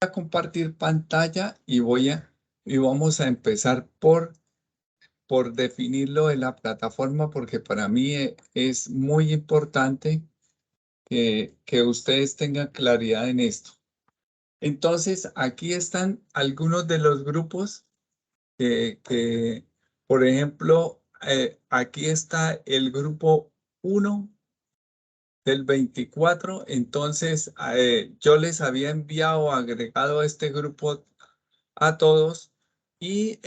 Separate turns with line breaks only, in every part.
a compartir pantalla y vamos a empezar por definir lo de la plataforma, porque para mí es muy importante que ustedes tengan claridad en esto. Entonces, aquí están algunos de los grupos por ejemplo, aquí está el grupo 1 del 24. Entonces, yo les había enviado, agregado a este grupo a todos y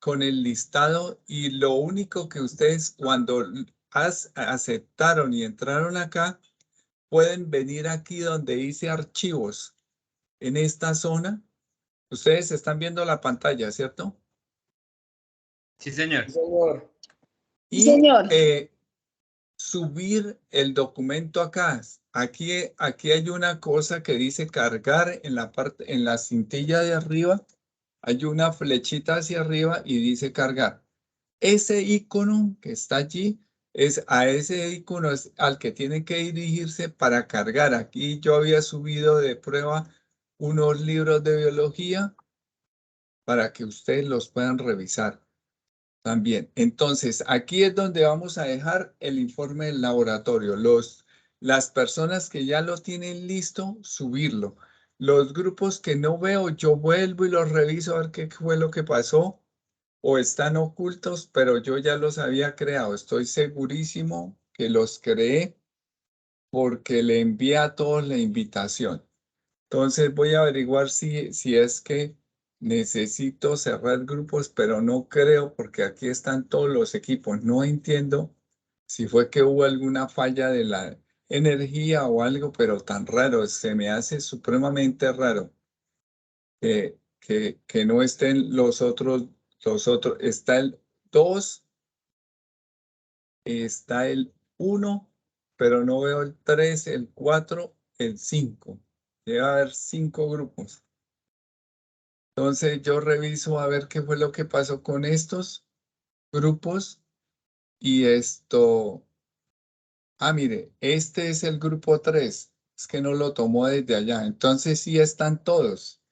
con el listado, y lo único que ustedes cuando aceptaron y entraron acá, pueden venir aquí donde dice archivos, en esta zona. Ustedes están viendo la pantalla, ¿cierto?
Sí, señor.
Y
Señor.
Subir el documento acá. Aquí hay una cosa que dice cargar en la parte, en la cintilla de arriba. Hay una flechita hacia arriba y dice cargar. Ese icono que está allí, a ese icono es al que tiene que dirigirse para cargar. Aquí yo había subido de prueba unos libros de biología para que ustedes los puedan revisar también. Entonces, aquí es donde vamos a dejar el informe del laboratorio. Las personas que ya lo tienen listo, subirlo. Los grupos que no veo, yo vuelvo y los reviso a ver qué fue lo que pasó, o están ocultos, pero yo ya los había creado. Estoy segurísimo que los creé porque le envié a todos la invitación. Entonces voy a averiguar si es que necesito cerrar grupos, pero no creo porque aquí están todos los equipos. No entiendo si fue que hubo alguna falla de la energía o algo, pero tan raro, se me hace supremamente raro que no estén los otros. Está el 2, está el 1, pero no veo el 3, el 4, el 5. Debe haber 5 grupos. Entonces yo reviso a ver qué fue lo que pasó con estos grupos y esto. Mire, este es el grupo 3. Es que no lo tomó desde allá. Entonces sí están todos.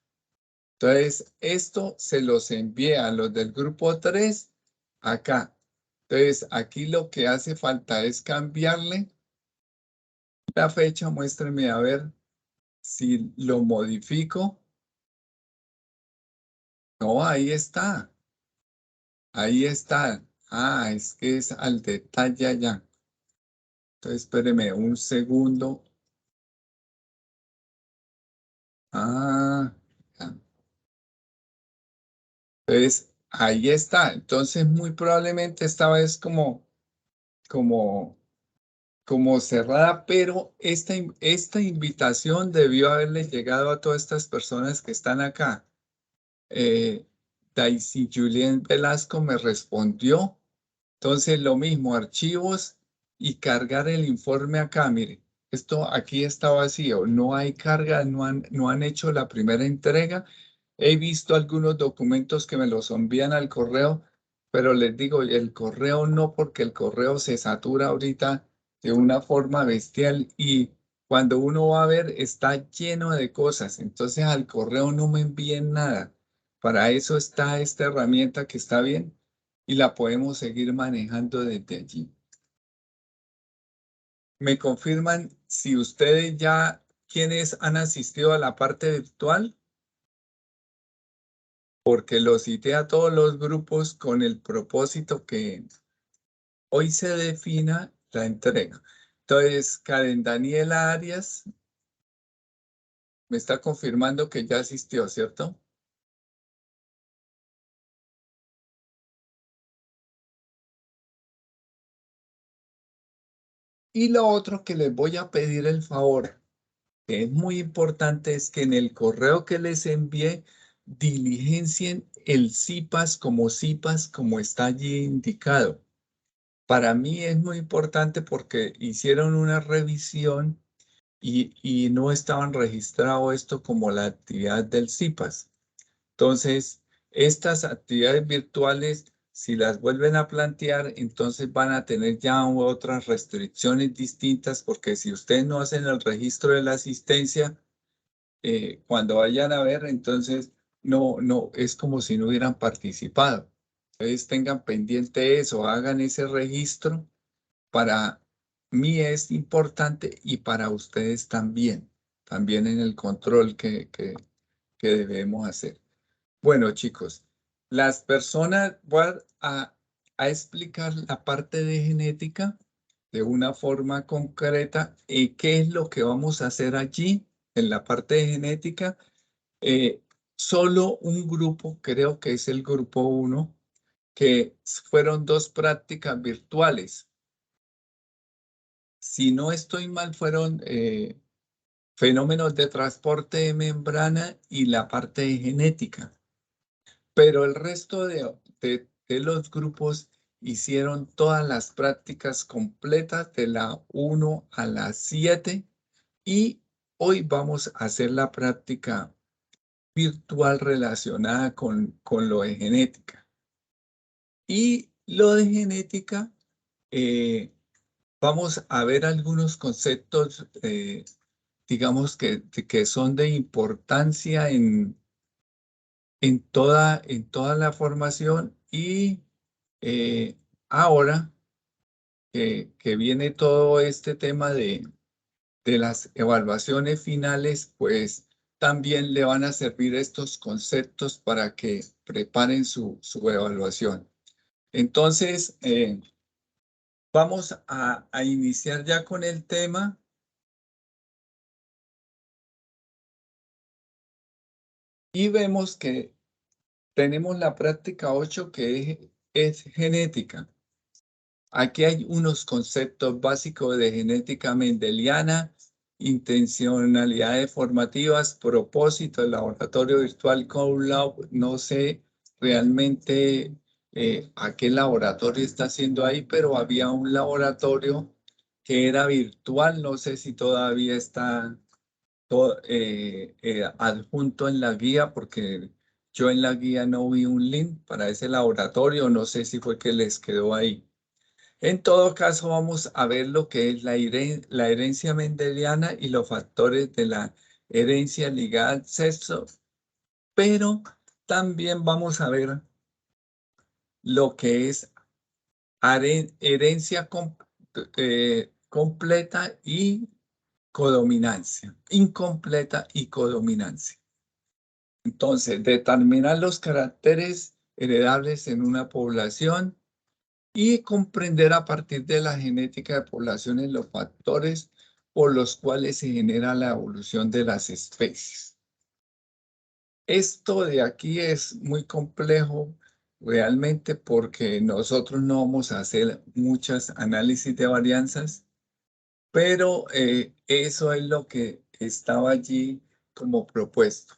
Entonces esto se los envié a los del grupo 3 acá. Entonces aquí lo que hace falta es cambiarle la fecha. Muéstrenme a ver si lo modifico. No, ahí está. Ahí está. Es que es al detalle allá. Entonces, espéreme un segundo. Ya. Entonces, ahí está. Entonces, muy probablemente esta vez como, como cerrada, pero esta invitación debió haberle llegado a todas estas personas que están acá. Daisy Julien Velasco me respondió. Entonces, lo mismo, archivos y cargar el informe acá. Mire, esto aquí está vacío, no hay carga, no han hecho la primera entrega. He visto algunos documentos que me los envían al correo, pero les digo, el correo no, porque el correo se satura ahorita de una forma bestial y cuando uno va a ver está lleno de cosas. Entonces, al correo no me envíen nada. Para eso está esta herramienta que está bien y la podemos seguir manejando desde allí. ¿Me confirman si ustedes ya, quienes han asistido a la parte virtual? Porque los cité a todos los grupos con el propósito que hoy se defina la entrega. Entonces, Karen Daniela Arias me está confirmando que ya asistió, ¿cierto? Y lo otro que les voy a pedir el favor, que es muy importante, es que en el correo que les envié diligencien el CIPAS como está allí indicado. Para mí es muy importante porque hicieron una revisión y no estaban registrado esto como la actividad del CIPAS. Entonces, estas actividades virtuales, si las vuelven a plantear, entonces van a tener ya otras restricciones distintas, porque si ustedes no hacen el registro de la asistencia, cuando vayan a ver, entonces no, es como si no hubieran participado. Entonces tengan pendiente eso, hagan ese registro. Para mí es importante y para ustedes también en el control que debemos hacer. Bueno, chicos, las personas, voy a explicar la parte de genética de una forma concreta y qué es lo que vamos a hacer allí en la parte de genética. Eh, Solo un grupo, creo que es el grupo 1, que fueron 2 prácticas virtuales. Si no estoy mal, fueron fenómenos de transporte de membrana y la parte de genética. Pero el resto de los grupos hicieron todas las prácticas completas de la 1 a la 7 y hoy vamos a hacer la práctica virtual relacionada con lo de genética. Y lo de genética, vamos a ver algunos conceptos, digamos que son de importancia en toda la formación y ahora que viene todo este tema de las evaluaciones finales, pues también le van a servir estos conceptos para que preparen su evaluación. Entonces, vamos a iniciar ya con el tema. Y vemos que tenemos la práctica 8 que es genética. Aquí hay unos conceptos básicos de genética mendeliana, intencionalidades formativas, propósito, el laboratorio virtual CoLab. No sé realmente a qué laboratorio está haciendo ahí, pero había un laboratorio que era virtual. No sé si todavía está adjunto en la guía, porque yo en la guía no vi un link para ese laboratorio, no sé si fue que les quedó ahí. En todo caso, vamos a ver lo que es la herencia mendeliana y los factores de la herencia ligada al sexo, pero también vamos a ver lo que es herencia completa y codominancia, incompleta y codominancia. Entonces, determinar los caracteres heredables en una población y comprender a partir de la genética de poblaciones los factores por los cuales se genera la evolución de las especies. Esto de aquí es muy complejo realmente porque nosotros no vamos a hacer muchas análisis de varianzas, pero eso es lo que estaba allí como propuesto.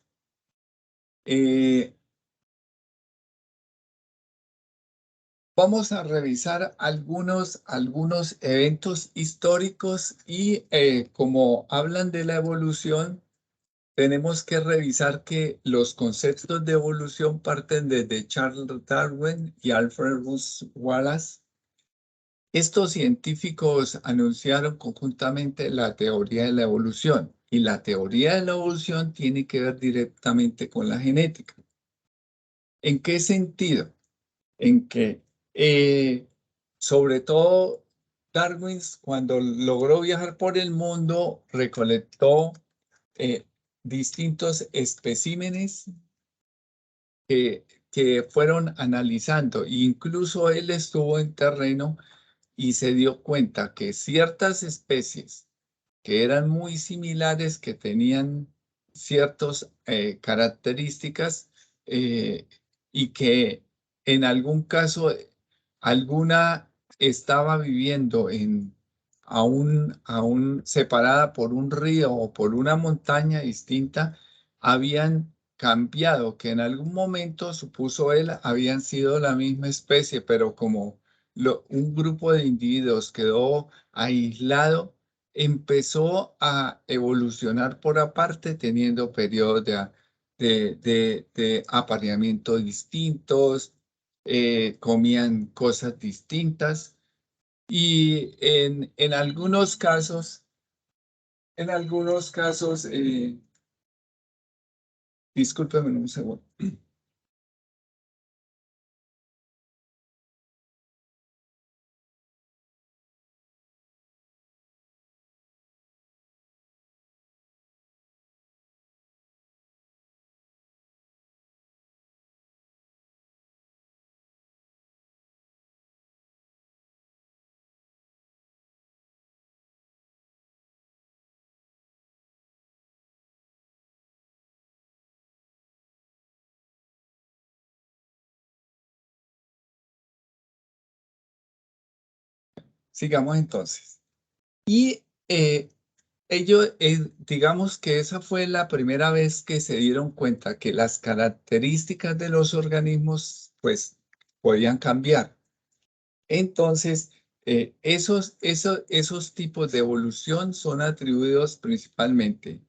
Vamos a revisar algunos eventos históricos y como hablan de la evolución, tenemos que revisar que los conceptos de evolución parten desde Charles Darwin y Alfred Russel Wallace. Estos científicos anunciaron conjuntamente la teoría de la evolución y la teoría de la evolución tiene que ver directamente con la genética. ¿En qué sentido? En que sobre todo Darwin, cuando logró viajar por el mundo, recolectó distintos especímenes que fueron analizando. Incluso él estuvo en terreno y se dio cuenta que ciertas especies que eran muy similares, que tenían ciertas características y que en algún caso alguna estaba viviendo aún separada por un río o por una montaña distinta, habían cambiado, que en algún momento, supuso él, habían sido la misma especie, pero como un grupo de individuos quedó aislado, empezó a evolucionar por aparte, teniendo periodos de apareamiento distintos, comían cosas distintas y en algunos casos, Discúlpeme un segundo. Sigamos entonces. Y ellos, digamos que esa fue la primera vez que se dieron cuenta que las características de los organismos, pues, podían cambiar. Entonces, esos tipos de evolución son atribuidos principalmente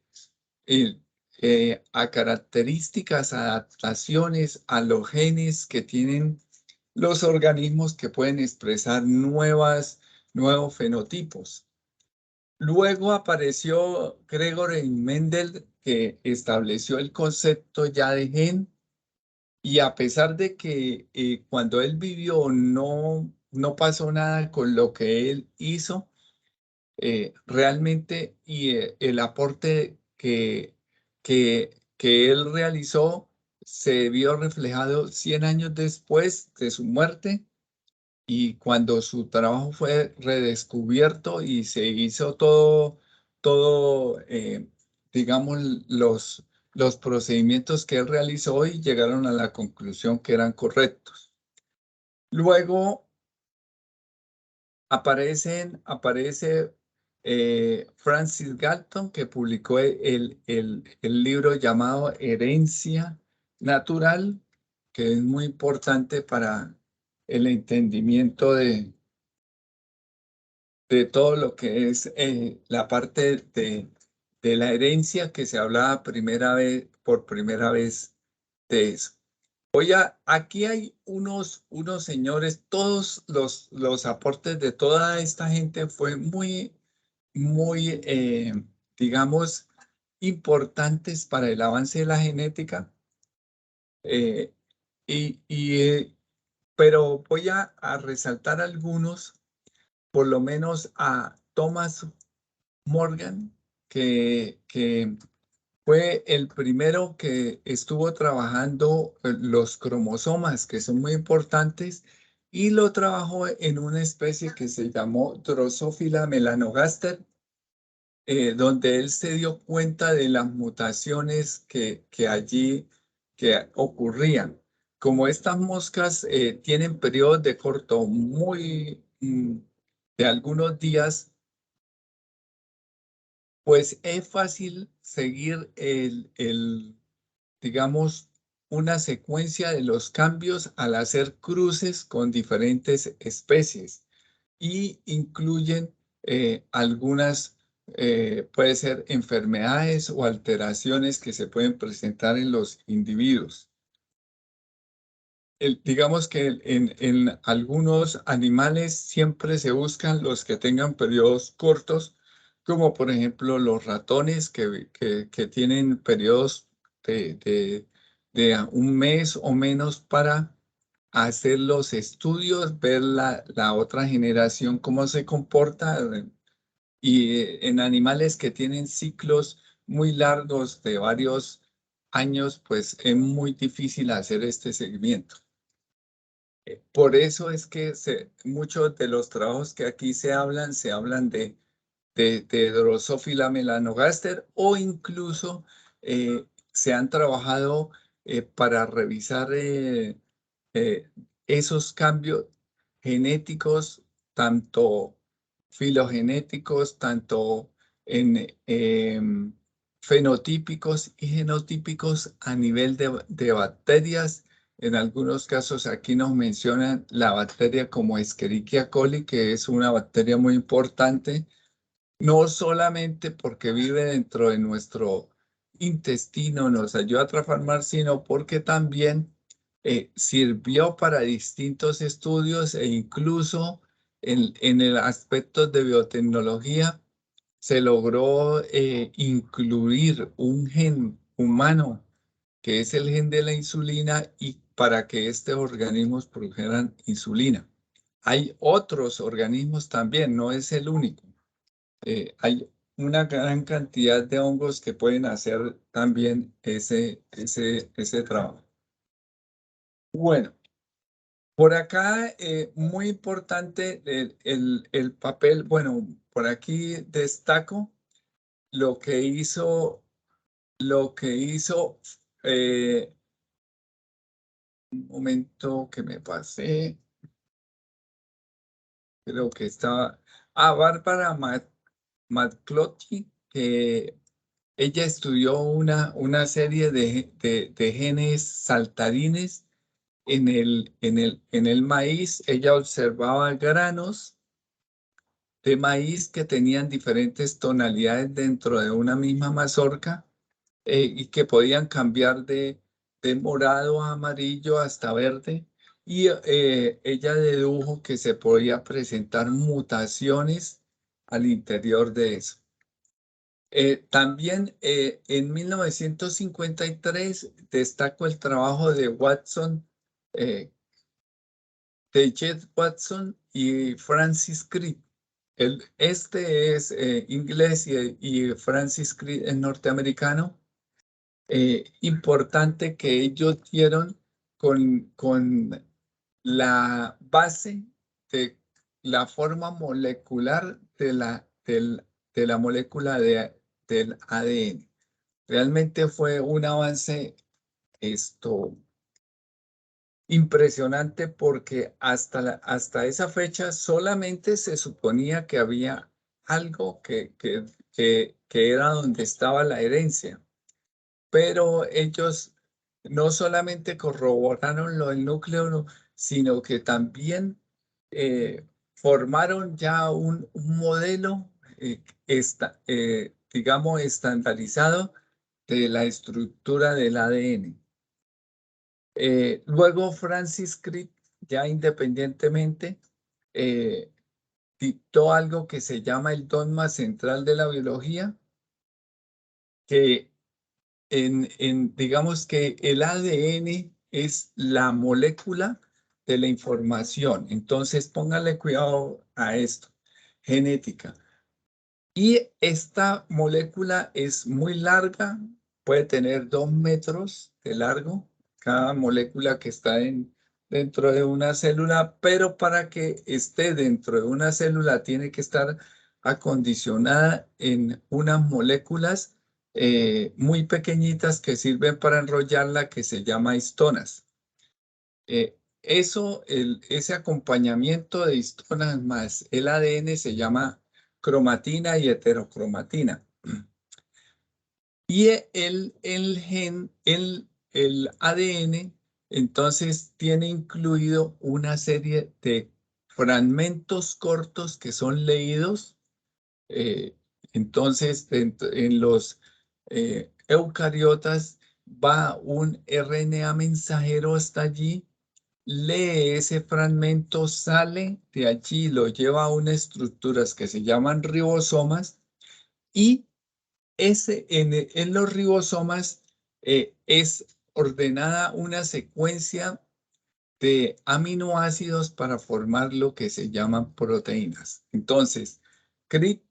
eh, a características, adaptaciones, a los genes que tienen los organismos que pueden expresar nuevos fenotipos. Luego apareció Gregory Mendel, que estableció el concepto ya de gen, y a pesar de que cuando él vivió no pasó nada con lo que él hizo, realmente el aporte que él realizó se vio reflejado 100 años después de su muerte y cuando su trabajo fue redescubierto y se hizo digamos, los procedimientos que él realizó y llegaron a la conclusión que eran correctos. Luego aparece Francis Galton, que publicó el libro llamado Herencia Natural, que es muy importante para el entendimiento de todo lo que es la parte de la herencia que se hablaba por primera vez de eso. Aquí hay unos señores, todos los aportes de toda esta gente fue muy, digamos, importantes para el avance de la genética. eh, pero voy a resaltar algunos, por lo menos a Thomas Morgan, que fue el primero que estuvo trabajando los cromosomas, que son muy importantes, y lo trabajó en una especie que se llamó Drosophila melanogaster, donde él se dio cuenta de las mutaciones que allí que ocurrían. Como estas moscas tienen periodos de corto de algunos días, pues es fácil seguir digamos, una secuencia de los cambios al hacer cruces con diferentes especies y incluyen algunas, puede ser enfermedades o alteraciones que se pueden presentar en los individuos. Digamos que en algunos animales siempre se buscan los que tengan periodos cortos, como por ejemplo los ratones que tienen periodos de un mes o menos para hacer los estudios, ver la otra generación cómo se comporta. Y en animales que tienen ciclos muy largos de varios años, pues es muy difícil hacer este seguimiento. Por eso es que muchos de los trabajos que aquí se hablan de Drosophila melanogaster o incluso se han trabajado para revisar eh, esos cambios genéticos, tanto filogenéticos, tanto en fenotípicos y genotípicos a nivel de bacterias. En algunos casos aquí nos mencionan la bacteria como Escherichia coli, que es una bacteria muy importante, no solamente porque vive dentro de nuestro intestino, nos ayuda a transformar, sino porque también sirvió para distintos estudios e incluso en el aspecto de biotecnología se logró incluir un gen humano que es el gen de la insulina, y para que estos organismos produjeran insulina. Hay otros organismos también, no es el único. Hay una gran cantidad de hongos que pueden hacer también ese trabajo. Bueno, por acá, muy importante el papel. Bueno, por aquí destaco lo que hizo, un momento que me pasé, creo que estaba, Bárbara McCloskey, que ella estudió una serie de genes saltarines en el maíz. Ella observaba granos de maíz que tenían diferentes tonalidades dentro de una misma mazorca, y que podían cambiar de morado a amarillo hasta verde. Y ella dedujo que se podía presentar mutaciones al interior de eso. También en 1953 destacó el trabajo de Watson, de Jet Watson y Francis Crick. Este es inglés y Francis Crick es norteamericano. Importante que ellos dieron con la base de la forma molecular de la molécula del ADN. Realmente fue un avance impresionante, porque hasta esa fecha solamente se suponía que había algo que era donde estaba la herencia. Pero ellos no solamente corroboraron lo del núcleo, sino que también formaron ya un modelo, digamos, estandarizado de la estructura del ADN. Luego Francis Crick, ya independientemente, dictó algo que se llama el dogma central de la biología, que digamos que el ADN es la molécula de la información. Entonces, póngale cuidado a esto, genética. Y esta molécula es muy larga, puede tener 2 metros de largo, cada molécula que está dentro de una célula, pero para que esté dentro de una célula tiene que estar acondicionada en unas moléculas muy pequeñitas que sirven para enrollarla, que se llama histonas. Ese acompañamiento de histonas más el ADN se llama cromatina y heterocromatina. Y el ADN, entonces, tiene incluido una serie de fragmentos cortos que son leídos. Entonces, en los eucariotas va un RNA mensajero hasta allí, lee ese fragmento, sale de allí, lo lleva a unas estructuras que se llaman ribosomas, y en los ribosomas es ordenada una secuencia de aminoácidos para formar lo que se llaman proteínas. Entonces, Crick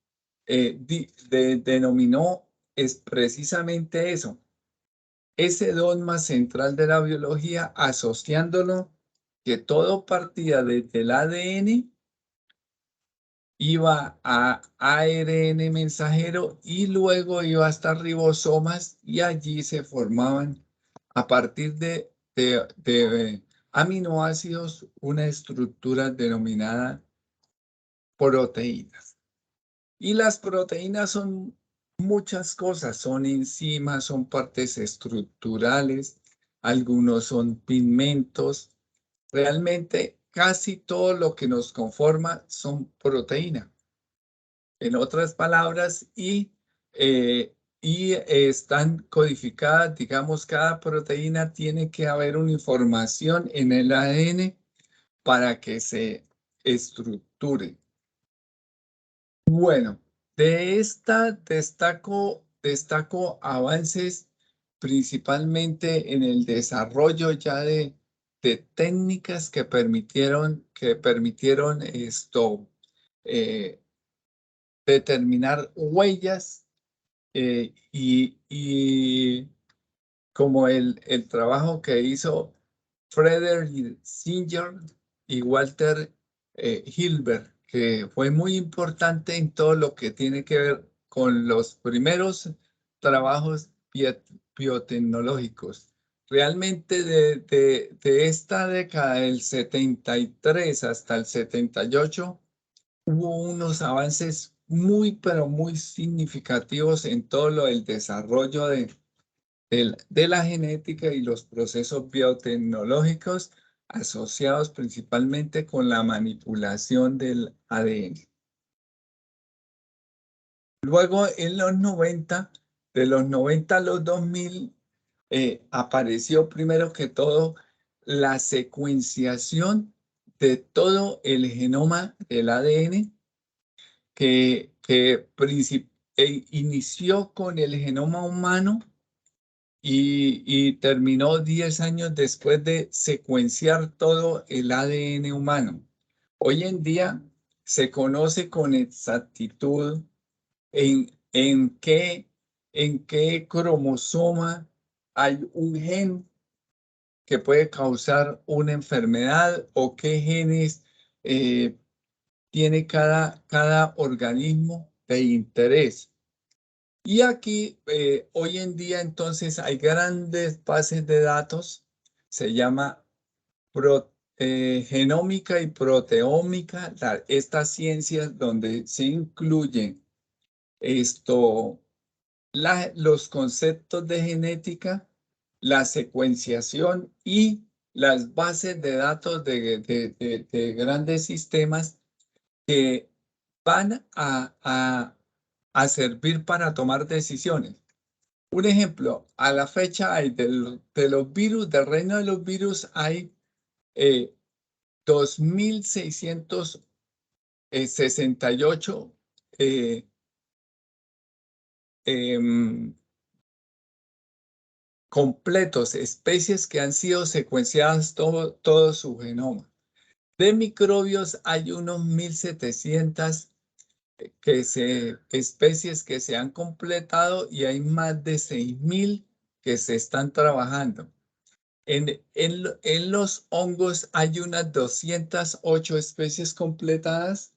denominó es precisamente eso, ese dogma central de la biología, asociándolo que todo partía desde el ADN, iba a ARN mensajero y luego iba hasta ribosomas, y allí se formaban a partir de aminoácidos una estructura denominada proteínas. Y las proteínas son muchas cosas, son enzimas, son partes estructurales, algunos son pigmentos. Realmente casi todo lo que nos conforma son proteínas. En otras palabras, están codificadas, digamos, cada proteína tiene que haber una información en el ADN para que se estructure. Bueno, de esta destaco avances principalmente en el desarrollo ya de técnicas que permitieron determinar huellas y como el trabajo que hizo Frederick Singer y Walter Hilbert, que fue muy importante en todo lo que tiene que ver con los primeros trabajos biotecnológicos. Realmente de esta década del 73 hasta el 78 hubo unos avances muy, pero muy significativos en todo lo del desarrollo de la genética y los procesos biotecnológicos asociados principalmente con la manipulación del ADN. Luego, en los 90, de los 90 a los 2000, apareció primero que todo la secuenciación de todo el genoma del ADN que inició con el genoma humano y terminó 10 años después de secuenciar todo el ADN humano. Hoy en día se conoce con exactitud en qué cromosoma hay un gen que puede causar una enfermedad o qué genes tiene cada organismo de interés. Y aquí, hoy en día, entonces, hay grandes bases de datos, se llama genómica y proteómica, estas ciencias donde se incluyen los conceptos de genética, la secuenciación y las bases de datos de grandes sistemas que van a servir para tomar decisiones. Un ejemplo, a la fecha hay de los virus, del reino de los virus, hay 2.668 completos, especies que han sido secuenciadas todo su genoma. De microbios hay unos 1.700 especies que se han completado y hay más de 6.000 que se están trabajando. En los hongos hay unas 208 especies completadas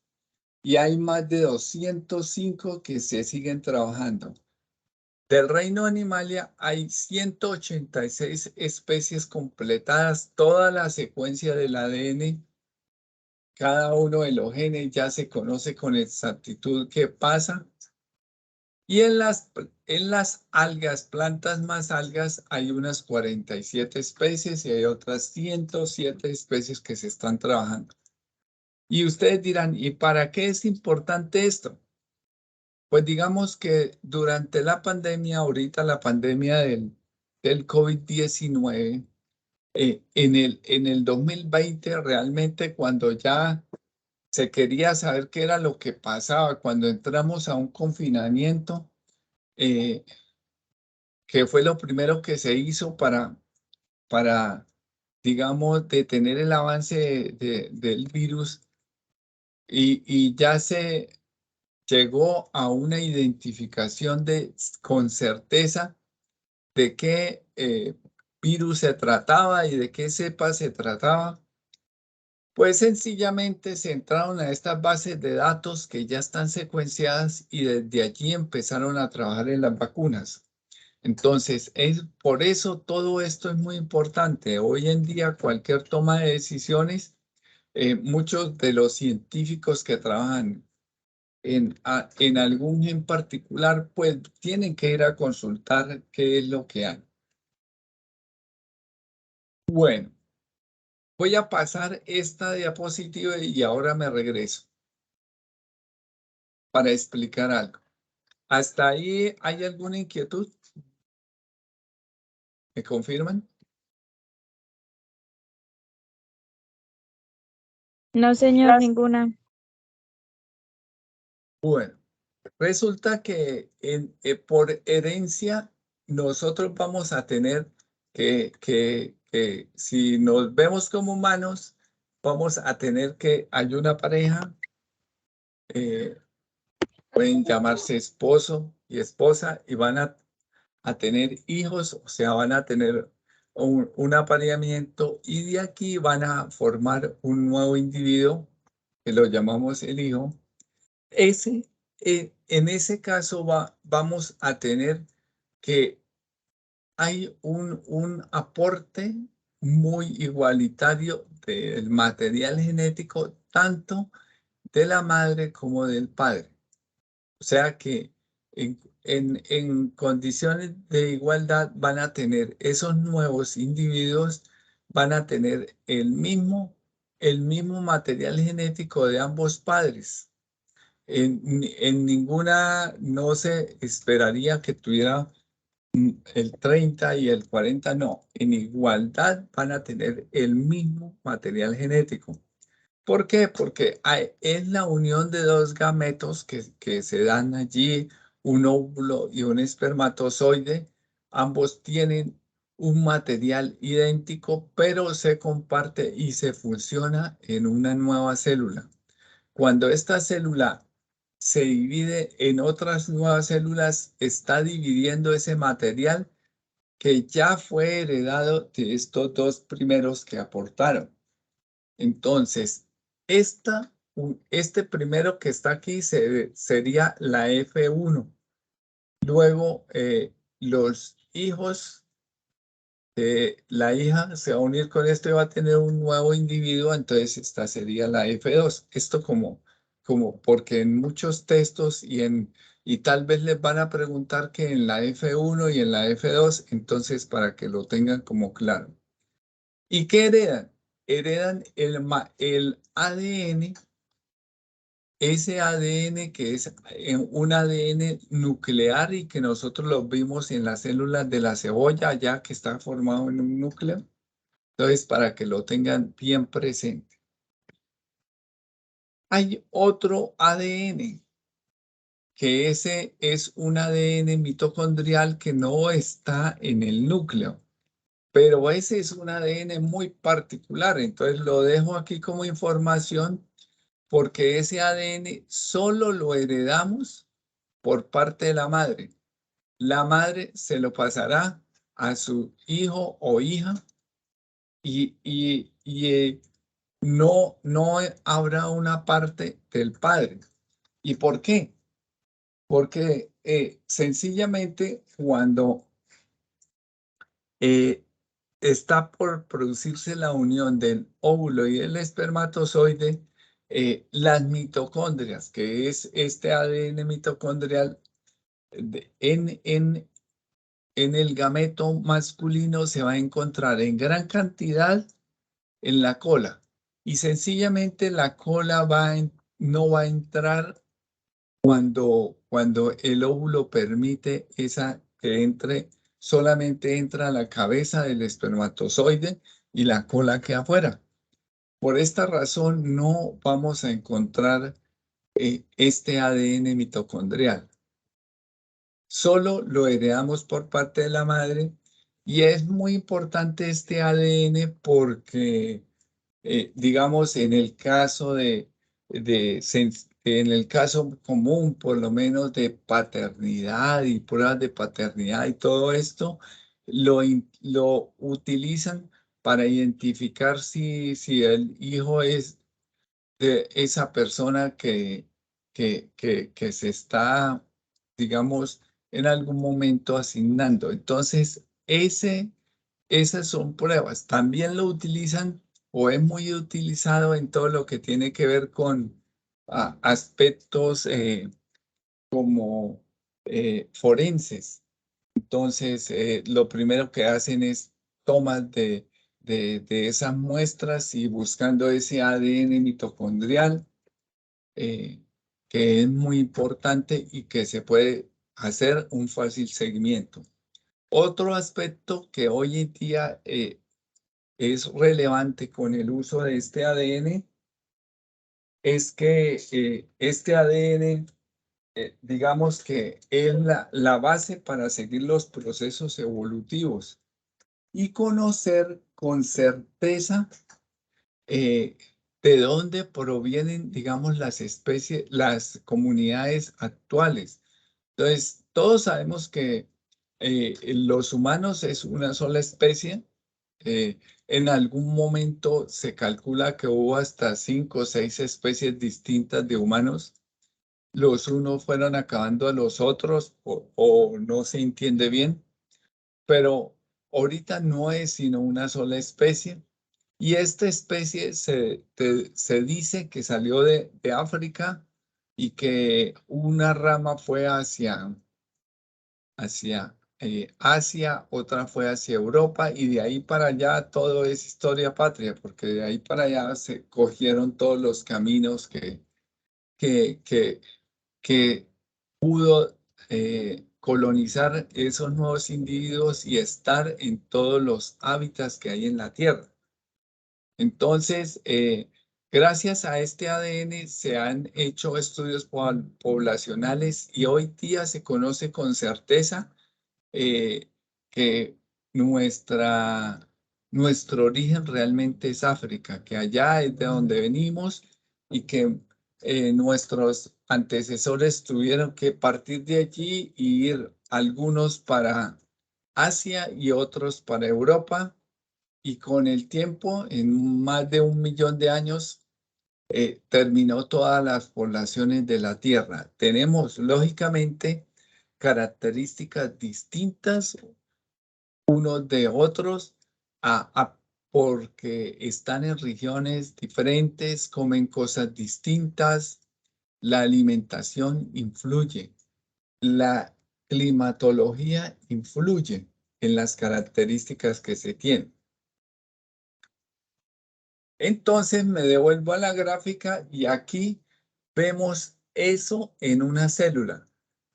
y hay más de 205 que se siguen trabajando. Del reino Animalia hay 186 especies completadas, toda la secuencia del ADN, cada uno de los genes ya se conoce con exactitud qué pasa. Y en las algas, plantas más algas, hay unas 47 especies y hay otras 107 especies que se están trabajando. Y ustedes dirán, ¿y para qué es importante esto? Pues digamos que durante la pandemia, ahorita la pandemia del COVID-19, en el 2020 realmente cuando ya se quería saber qué era lo que pasaba, cuando entramos a un confinamiento, que fue lo primero que se hizo para digamos, detener el avance del virus y ya se llegó a una identificación con certeza de qué virus se trataba y de qué cepa se trataba. Pues sencillamente se entraron a estas bases de datos que ya están secuenciadas y desde allí empezaron a trabajar en las vacunas. Entonces, por eso todo esto es muy importante. Hoy en día, cualquier toma de decisiones, muchos de los científicos que trabajan en algún gen particular, pues tienen que ir a consultar qué es lo que hay. Bueno, voy a pasar esta diapositiva y ahora me regreso para explicar algo. ¿Hasta ahí hay alguna inquietud? ¿Me confirman?
No, señor, ninguna.
Bueno, resulta que por herencia nosotros vamos a tener que si nos vemos como humanos, vamos a tener que hay una pareja, pueden llamarse esposo y esposa y van a tener hijos, o sea, van a tener un apareamiento y de aquí van a formar un nuevo individuo que lo llamamos el hijo. En ese caso vamos a tener que hay un aporte muy igualitario del material genético, tanto de la madre como del padre. O sea que en condiciones de igualdad van a tener esos nuevos individuos, van a tener el mismo material genético de ambos padres. En ninguna no se esperaría que tuviera el 30 y el 40, no. En igualdad van a tener el mismo material genético. ¿Por qué? Porque es la unión de dos gametos que se dan allí, un óvulo y un espermatozoide. Ambos tienen un material idéntico, pero se comparte y se fusiona en una nueva célula. Cuando esta célula se divide en otras nuevas células, está dividiendo ese material que ya fue heredado de estos dos primeros que aportaron. Entonces, este primero que está aquí sería la F1. Luego, los hijos de la hija se va a unir con esto y va a tener un nuevo individuo, entonces esta sería la F2. Esto como porque en muchos textos y tal vez les van a preguntar que en la F1 y en la F2, entonces para que lo tengan como claro. ¿Y qué heredan? Heredan el ADN, ese ADN que es un ADN nuclear y que nosotros lo vimos en las células de la cebolla, ya que está formado en un núcleo. Entonces, para que lo tengan bien presente. Hay otro ADN, que ese es un ADN mitocondrial que no está en el núcleo. Pero ese es un ADN muy particular, entonces lo dejo aquí como información porque ese ADN solo lo heredamos por parte de la madre. La madre se lo pasará a su hijo o hija y no habrá una parte del padre. ¿Y por qué? Porque sencillamente cuando está por producirse la unión del óvulo y el espermatozoide, las mitocondrias, que es este ADN mitocondrial en el gameto masculino, se va a encontrar en gran cantidad en la cola. Y sencillamente la cola no va a entrar cuando el óvulo permite que entre, solamente entra la cabeza del espermatozoide y la cola queda afuera. Por esta razón no vamos a encontrar este ADN mitocondrial. Solo lo heredamos por parte de la madre y es muy importante este ADN porque, digamos, en el caso en el caso común, por lo menos de paternidad y pruebas de paternidad y todo esto, lo utilizan para identificar si el hijo es de esa persona que se está, digamos, en algún momento asignando. Entonces, esas son pruebas. También lo utilizan o es muy utilizado en todo lo que tiene que ver con aspectos como forenses. Entonces, lo primero que hacen es tomas de esas muestras y buscando ese ADN mitocondrial, que es muy importante y que se puede hacer un fácil seguimiento. Otro aspecto que hoy en día es relevante con el uso de este ADN es que este ADN digamos que es la base para seguir los procesos evolutivos y conocer con certeza de dónde provienen, digamos, las especies, las comunidades actuales. Entonces, todos sabemos que los humanos es una sola especie. En algún momento se calcula que hubo hasta 5 o 6 especies distintas de humanos. Los unos fueron acabando a los otros o no se entiende bien, pero ahorita no es sino una sola especie. Y esta especie se dice que salió de África y que una rama fue hacia Asia, otra fue hacia Europa y de ahí para allá todo es historia patria, porque de ahí para allá se cogieron todos los caminos que, que, que pudo colonizar esos nuevos individuos y estar en todos los hábitats que hay en la Tierra. Entonces, gracias a este ADN se han hecho estudios poblacionales y hoy día se conoce con certeza que nuestro origen realmente es África, que allá es de donde venimos y que nuestros antecesores tuvieron que partir de allí y ir algunos para Asia y otros para Europa. Y con el tiempo, en más de 1 millón de años, terminó todas las poblaciones de la Tierra. Tenemos, lógicamente, características distintas unos de otros porque están en regiones diferentes, comen cosas distintas, la alimentación influye, la climatología influye en las características que se tienen. Entonces me devuelvo a la gráfica y aquí vemos eso en una célula.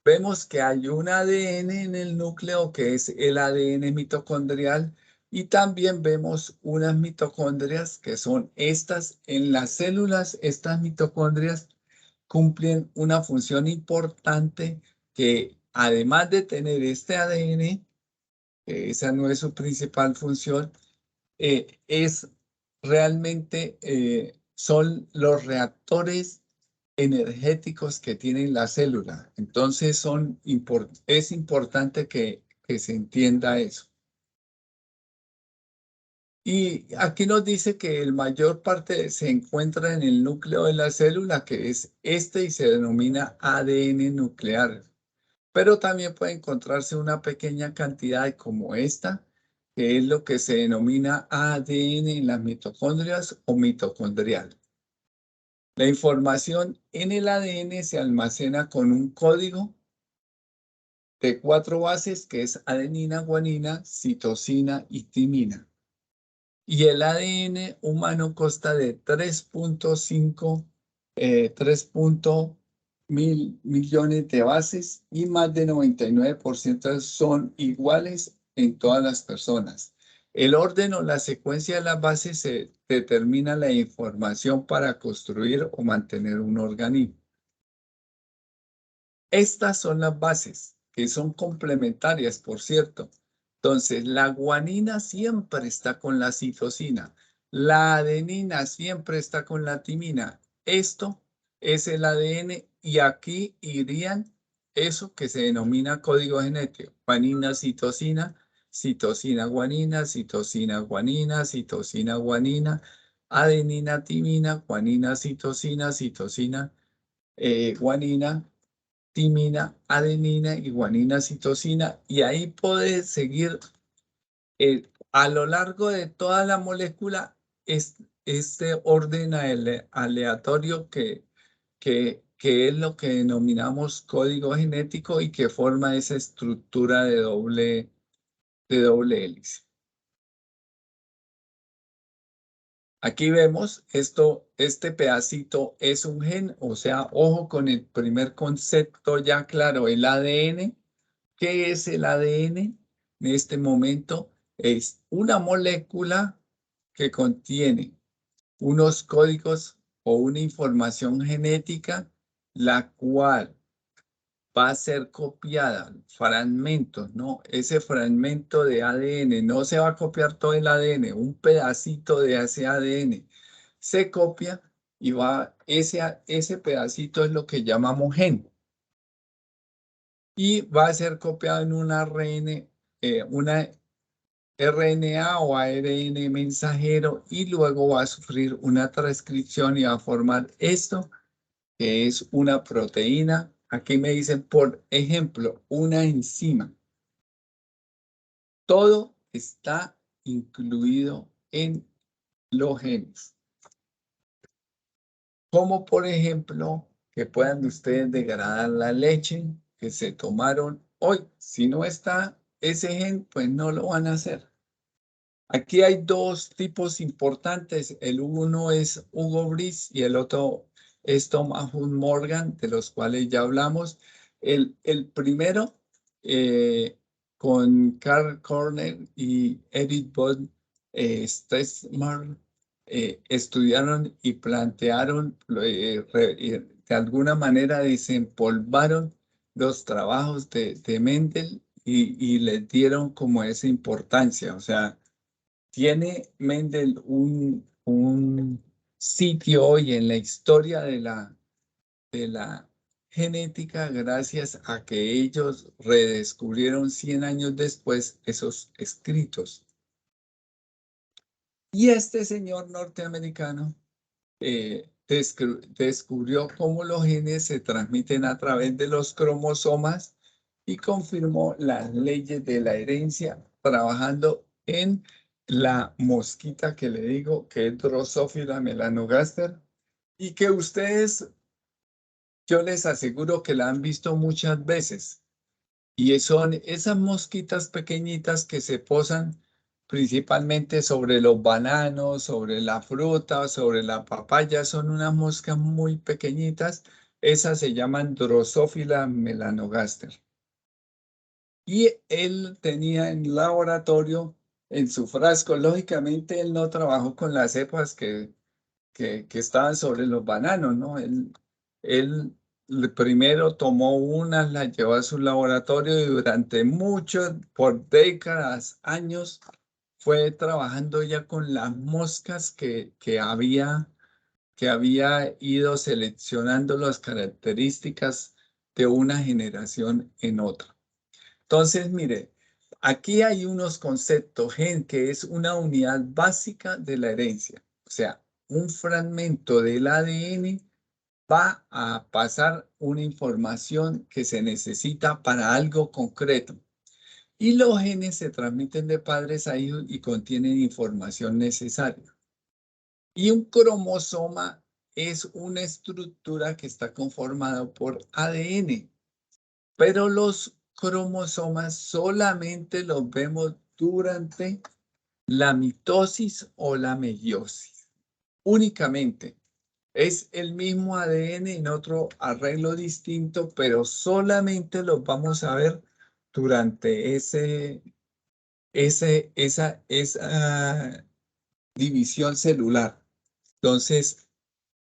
Vemos que hay un ADN en el núcleo que es el ADN mitocondrial y también vemos unas mitocondrias que son estas en las células. Estas mitocondrias cumplen una función importante que además de tener este ADN, esa no es su principal función, es realmente son los reactores energéticos que tiene la célula. Entonces es importante que se entienda eso. Y aquí nos dice que el mayor parte se encuentra en el núcleo de la célula, que es este y se denomina ADN nuclear. Pero también puede encontrarse una pequeña cantidad como esta, que es lo que se denomina ADN en las mitocondrias o mitocondrial. La información en el ADN se almacena con un código de 4 bases, que es adenina, guanina, citosina y timina. Y el ADN humano consta de 3.5 mil millones de bases y más de 99% son iguales en todas las personas. El orden o la secuencia de las bases se determina la información para construir o mantener un organismo. Estas son las bases, que son complementarias, por cierto. Entonces, la guanina siempre está con la citosina. La adenina siempre está con la timina. Esto es el ADN y aquí irían eso que se denomina código genético. Guanina, citosina, citosina, guanina, citosina, guanina, citosina, guanina, adenina, timina, guanina, citosina, guanina, timina, adenina y guanina, citosina, y ahí puede seguir a lo largo de toda la molécula este orden aleatorio que es lo que denominamos código genético y que forma esa estructura de doble hélice. Aquí vemos este pedacito es un gen, o sea, ojo con el primer concepto ya claro, el ADN. ¿Qué es el ADN? En este momento es una molécula que contiene unos códigos o una información genética, la cual va a ser copiada, fragmentos, ¿no? Ese fragmento de ADN, no se va a copiar todo el ADN, un pedacito de ese ADN se copia y ese pedacito es lo que llamamos gen. Y va a ser copiado en una una RNA o ARN mensajero y luego va a sufrir una transcripción y va a formar esto, que es una proteína. Aquí me dicen, por ejemplo, una enzima. Todo está incluido en los genes. Como por ejemplo, que puedan ustedes degradar la leche que se tomaron hoy. Si no está ese gen, pues no lo van a hacer. Aquí hay dos tipos importantes. El uno es Hugo Brice y el otro es Thomas Morgan, de los cuales ya hablamos. El primero, con Carl Corner y Edith von Stetzmar, estudiaron y plantearon, de alguna manera desempolvaron los trabajos de Mendel y les dieron como esa importancia. O sea, tiene Mendel un sitio hoy en la historia de la genética gracias a que ellos redescubrieron 100 años después esos escritos. Y este señor norteamericano descubrió cómo los genes se transmiten a través de los cromosomas y confirmó las leyes de la herencia trabajando en la mosquita que le digo que es Drosophila melanogaster y que ustedes, yo les aseguro que la han visto muchas veces. Y son esas mosquitas pequeñitas que se posan principalmente sobre los bananos, sobre la fruta, sobre la papaya. Son unas moscas muy pequeñitas. Esas se llaman Drosophila melanogaster. Y él tenía en laboratorio, en su frasco, lógicamente él no trabajó con las cepas que estaban sobre los bananos, ¿no? Él primero tomó unas, las llevó a su laboratorio y durante muchos, por décadas, años, fue trabajando ya con las moscas que había ido seleccionando las características de una generación en otra. Entonces, mire, aquí hay unos conceptos, gen, que es una unidad básica de la herencia. O sea, un fragmento del ADN va a pasar una información que se necesita para algo concreto. Y los genes se transmiten de padres a hijos y contienen información necesaria. Y un cromosoma es una estructura que está conformada por ADN, pero los cromosomas solamente los vemos durante la mitosis o la meiosis. Únicamente. Es el mismo ADN en otro arreglo distinto, pero solamente los vamos a ver durante esa división celular. Entonces,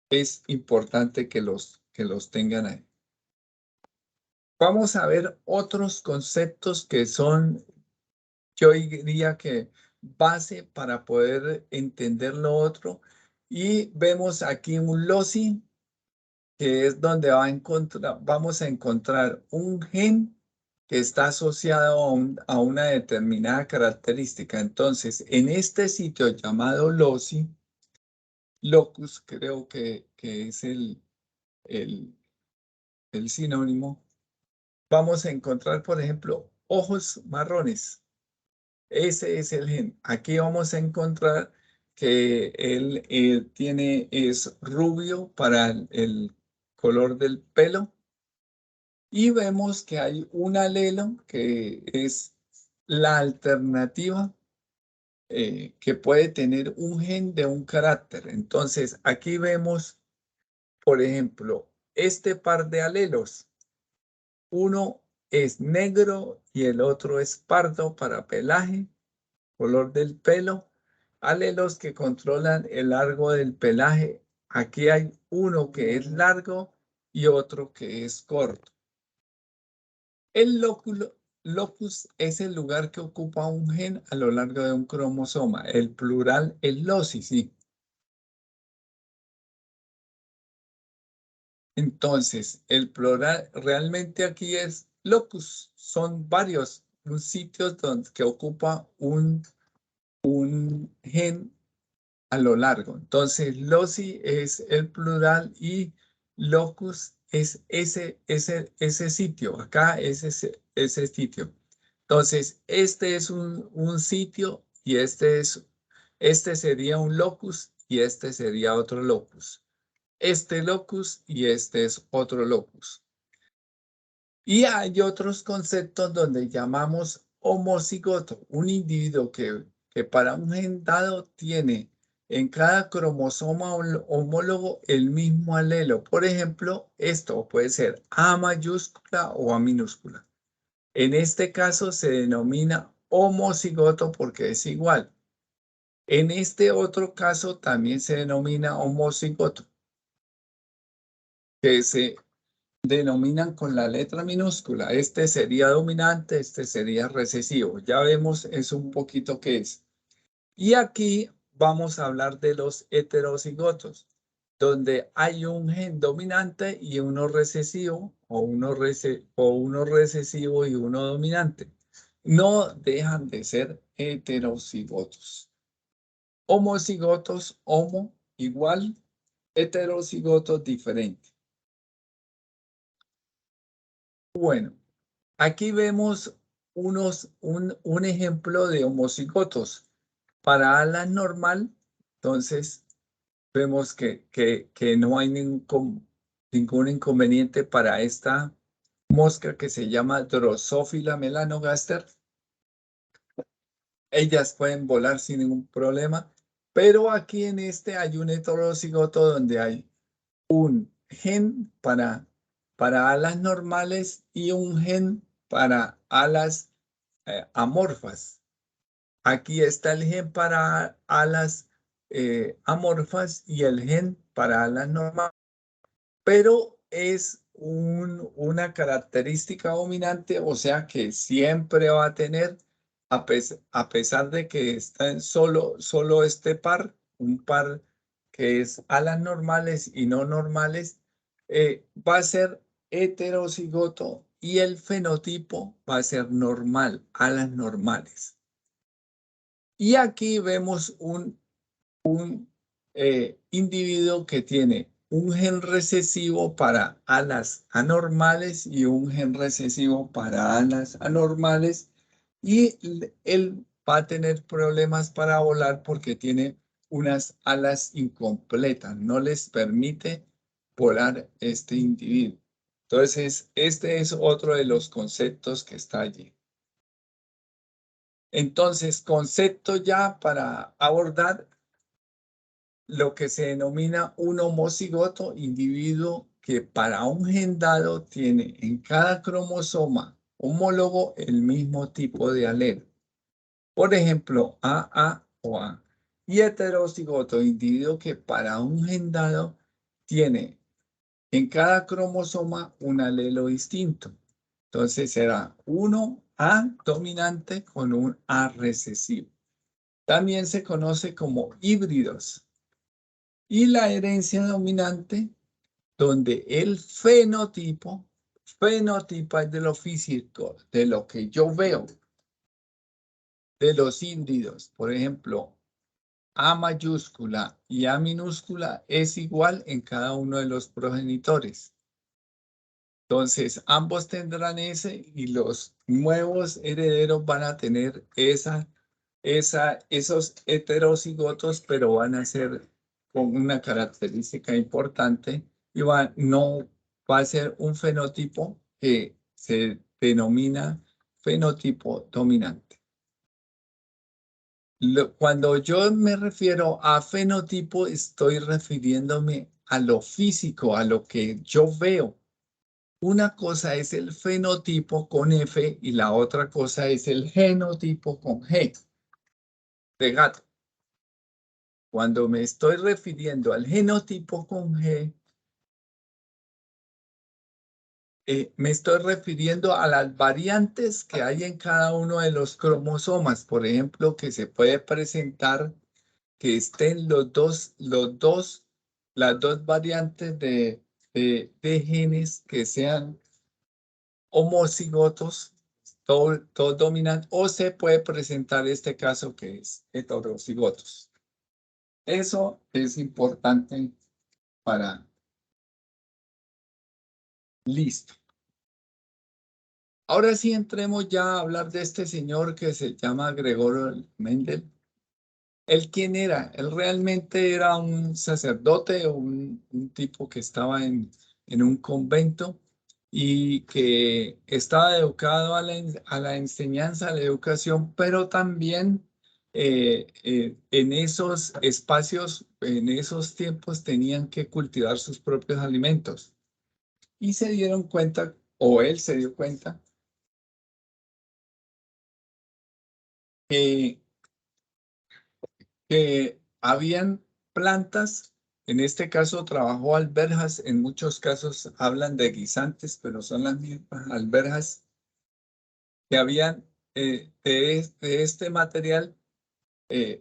es importante que los tengan ahí. Vamos a ver otros conceptos que son, yo diría que base para poder entender lo otro. Y vemos aquí un loci, que es donde vamos a encontrar un gen que está asociado a una determinada característica. Entonces, en este sitio llamado loci, locus creo que es el sinónimo, vamos a encontrar, por ejemplo, ojos marrones. Ese es el gen. Aquí vamos a encontrar que él es rubio para el color del pelo. Y vemos que hay un alelo que es la alternativa que puede tener un gen de un carácter. Entonces, aquí vemos, por ejemplo, este par de alelos. Uno es negro y el otro es pardo para pelaje, color del pelo. Alelos que controlan el largo del pelaje. Aquí hay uno que es largo y otro que es corto. El locus es el lugar que ocupa un gen a lo largo de un cromosoma. El plural es loci, sí. Entonces, el plural realmente aquí es locus. Son varios sitios que ocupa un gen a lo largo. Entonces, loci es el plural y locus es ese sitio. Acá es ese sitio. Entonces, este es un sitio y este sería un locus y este sería otro locus. Este locus y este es otro locus. Y hay otros conceptos donde llamamos homocigoto, un individuo que para un gen dado tiene en cada cromosoma homólogo el mismo alelo. Por ejemplo, esto puede ser A mayúscula o A minúscula. En este caso se denomina homocigoto porque es igual. En este otro caso también se denomina homocigoto, que se denominan con la letra minúscula. Este sería dominante, este sería recesivo. Ya vemos es un poquito qué es. Y aquí vamos a hablar de los heterocigotos, donde hay un gen dominante y uno recesivo, o uno recesivo y uno dominante. No dejan de ser heterocigotos. Homocigotos, homo, igual, heterocigotos, diferente. Bueno, aquí vemos un ejemplo de homocigotos. Para alas normal, entonces vemos que no hay ningún inconveniente para esta mosca que se llama Drosophila melanogaster. Ellas pueden volar sin ningún problema, pero aquí en este hay un heterocigoto donde hay un gen para alas normales y un gen para alas amorfas. Aquí está el gen para alas amorfas y el gen para alas normales, pero es una característica dominante, o sea que siempre va a tener, a pesar de que está en solo este par, un par que es alas normales y no normales, va a ser heterocigoto y el fenotipo va a ser normal, alas normales. Y aquí vemos un individuo que tiene un gen recesivo para alas anormales y un gen recesivo para alas anormales, y él va a tener problemas para volar porque tiene unas alas incompletas, no les permite volar este individuo. Entonces, este es otro de los conceptos que está allí. Entonces, concepto ya para abordar lo que se denomina un homocigoto, individuo que para un gen dado tiene en cada cromosoma homólogo el mismo tipo de alelo. Por ejemplo, AA o A. Y heterocigoto, individuo que para un gen dado tiene en cada cromosoma un alelo distinto. Entonces será 1A dominante con un A recesivo. También se conoce como híbridos. Y la herencia dominante, donde el fenotipo es de lo físico, de lo que yo veo, de los híbridos. Por ejemplo, A mayúscula y A minúscula es igual en cada uno de los progenitores. Entonces, ambos tendrán ese y los nuevos herederos van a tener esos heterocigotos, pero van a ser con una característica importante y no va a ser un fenotipo que se denomina fenotipo dominante. Cuando yo me refiero a fenotipo, estoy refiriéndome a lo físico, a lo que yo veo. Una cosa es el fenotipo con F y la otra cosa es el genotipo con G de gato. Cuando me estoy refiriendo al genotipo con G, me estoy refiriendo a las variantes que hay en cada uno de los cromosomas. Por ejemplo, que se puede presentar que estén las dos variantes de genes que sean homocigotos, todos dominantes, o se puede presentar este caso que es heterocigotos. Eso es importante para... Listo. Ahora sí entremos ya a hablar de este señor que se llama Gregorio Mendel. ¿Él quién era? Él realmente era un sacerdote o un tipo que estaba en un convento y que estaba educado a la enseñanza, a la educación, pero también en esos espacios, en esos tiempos tenían que cultivar sus propios alimentos. Y se dieron cuenta, o él se dio cuenta, que habían plantas, en este caso trabajó alberjas, en muchos casos hablan de guisantes, pero son las mismas alberjas que habían de este material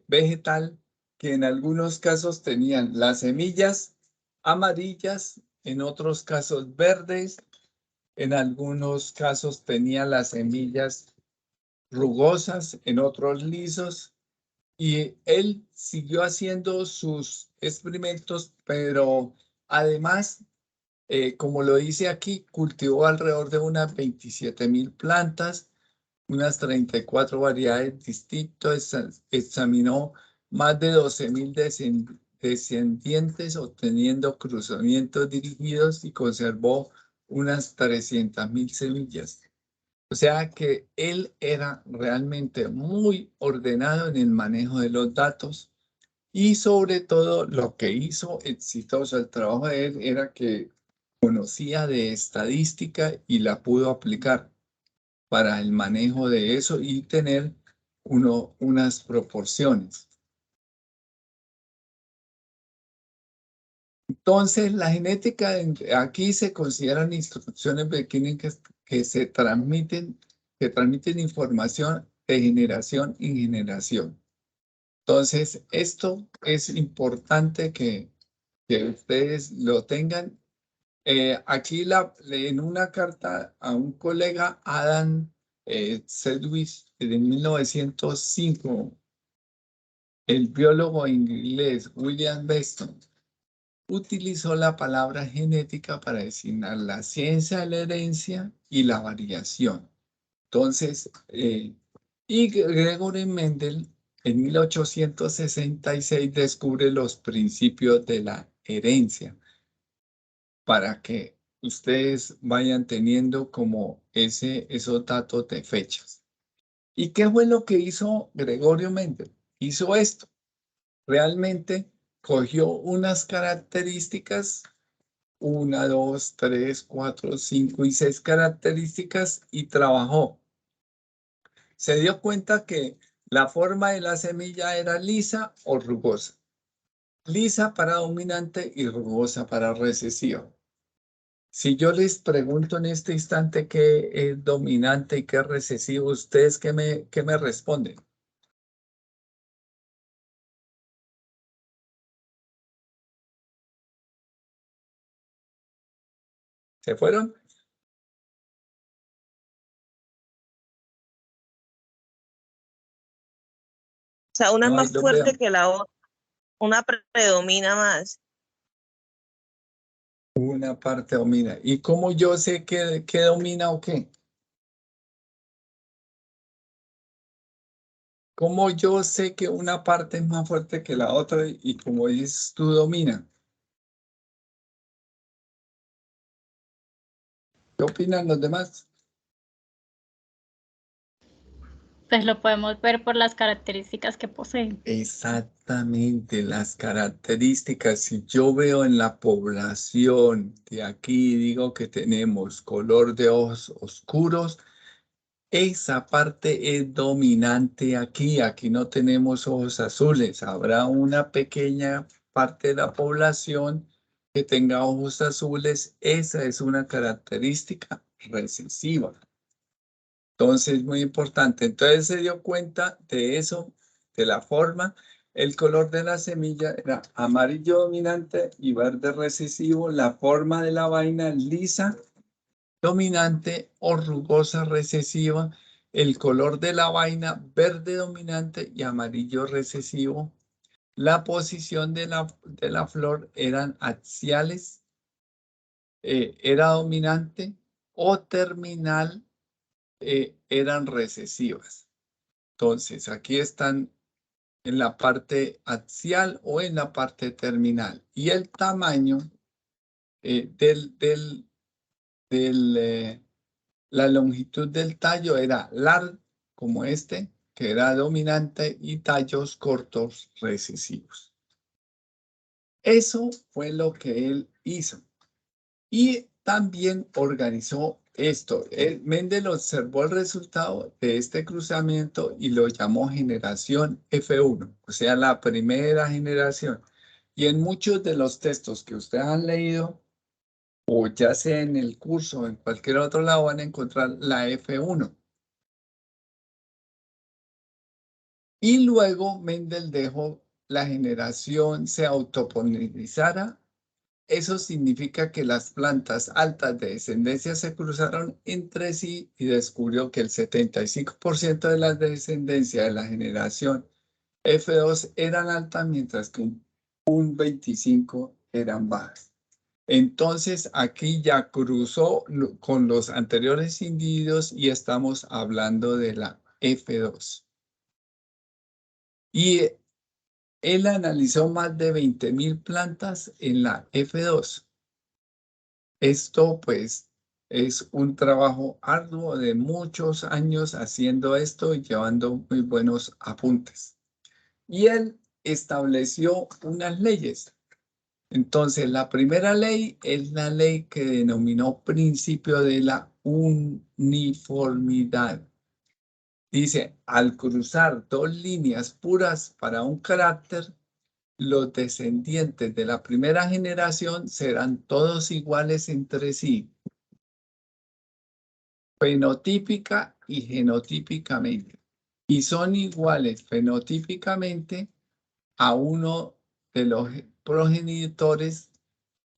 vegetal que en algunos casos tenían las semillas amarillas, en otros casos verdes, en algunos casos tenía las semillas rugosas, en otros lisos. Y él siguió haciendo sus experimentos, pero además, como lo dice aquí, cultivó alrededor de unas 27.000 plantas, unas 34 variedades distintas, examinó más de 12.000 descendientes, obteniendo cruzamientos dirigidos y conservó unas 300.000 semillas. O sea que él era realmente muy ordenado en el manejo de los datos y sobre todo lo que hizo exitoso el trabajo de él era que conocía de estadística y la pudo aplicar para el manejo de eso y tener unas proporciones. Entonces, la genética, aquí se consideran instrucciones bioquímicas que transmiten información de generación en generación. Entonces, esto es importante que ustedes lo tengan. Aquí en una carta a un colega, Adam Sedgwick, de 1905, el biólogo inglés William Beston utilizó la palabra genética para designar la ciencia de la herencia y la variación. Entonces, y Gregory Mendel en 1866 descubre los principios de la herencia para que ustedes vayan teniendo como esos datos de fechas. ¿Y qué fue lo que hizo Gregorio Mendel? Hizo esto. Realmente cogió unas características, 1, 2, 3, 4, 5 y 6 características y trabajó. Se dio cuenta que la forma de la semilla era lisa o rugosa. Lisa para dominante y rugosa para recesiva. Si yo les pregunto en este instante qué es dominante y qué es recesivo, ¿ustedes qué me responden? ¿Se fueron?
O sea, una es
No, ahí
más
los
fuerte
veo.
que la otra, una predomina más.
Una parte domina. ¿Y cómo yo sé qué domina o qué? ¿Cómo yo sé que una parte es más fuerte que la otra y como dices tú domina? ¿Qué opinan los demás?
Pues lo podemos ver por las características que poseen.
Exactamente, las características. Si yo veo en la población de aquí, digo que tenemos color de ojos oscuros, esa parte es dominante aquí. Aquí no tenemos ojos azules. Habrá una pequeña parte de la población que tenga ojos azules, esa es una característica recesiva. Entonces, muy importante. Entonces se dio cuenta de eso, de la forma. El color de la semilla era amarillo dominante y verde recesivo. La forma de la vaina lisa, dominante o rugosa recesiva. El color de la vaina verde dominante y amarillo recesivo. La posición de la flor eran axiales, era dominante o terminal, eran recesivas. Entonces, aquí están en la parte axial o en la parte terminal. Y el tamaño la longitud del tallo era largo, como este, que era dominante, y tallos cortos recesivos. Eso fue lo que él hizo. Y también organizó esto. Mendel observó el resultado de este cruzamiento y lo llamó generación F1, o sea, la primera generación. Y en muchos de los textos que ustedes han leído, o ya sea en el curso o en cualquier otro lado, van a encontrar la F1. Y luego Mendel dejó la generación se autopolinizara. Eso significa que las plantas altas de descendencia se cruzaron entre sí y descubrió que el 75% de la descendencia de la generación F2 eran altas, mientras que un 25% eran bajas. Entonces, aquí ya cruzó con los anteriores individuos y estamos hablando de la F2. Y él analizó más de 20.000 plantas en la F2. Esto, pues, es un trabajo arduo de muchos años haciendo esto y llevando muy buenos apuntes. Y él estableció unas leyes. Entonces, la primera ley es la ley que denominó principio de la uniformidad. Dice, al cruzar dos líneas puras para un carácter, los descendientes de la primera generación serán todos iguales entre sí, fenotípica y genotípicamente. Y son iguales fenotípicamente a uno de los progenitores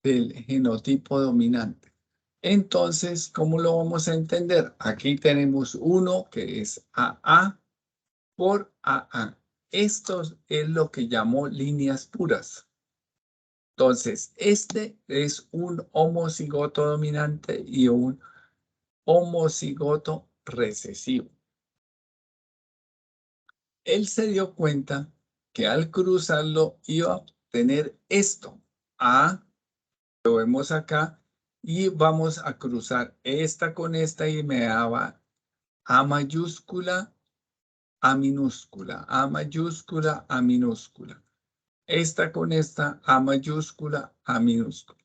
del genotipo dominante. Entonces, ¿cómo lo vamos a entender? Aquí tenemos uno que es AA por AA. Esto es lo que llamó líneas puras. Entonces, este es un homocigoto dominante y un homocigoto recesivo. Él se dio cuenta que al cruzarlo iba a obtener esto. A, lo vemos acá, y vamos a cruzar esta con esta y me daba A mayúscula, A minúscula, A mayúscula, A minúscula. Esta con esta, A mayúscula, A minúscula.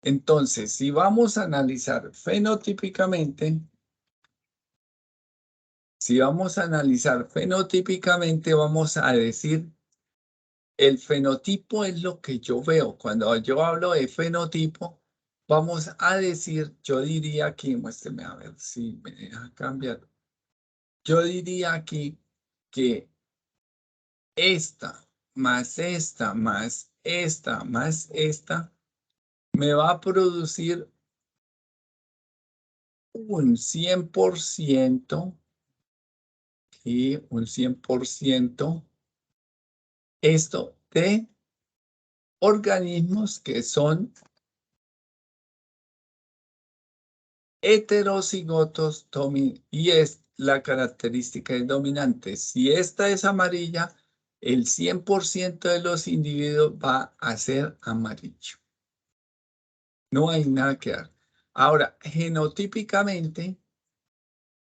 Entonces, si vamos a analizar fenotípicamente, vamos a decir, el fenotipo es lo que yo veo. Cuando yo hablo de fenotipo, vamos a decir, yo diría aquí, muéstrame a ver si me deja cambiar. Yo diría aquí que esta, más esta, más esta, más esta, me va a producir un 100%, y un 100% esto de organismos que son heterocigotos y es la característica del dominante. Si esta es amarilla, el 100% de los individuos va a ser amarillo. No hay nada que dar. Ahora, genotípicamente,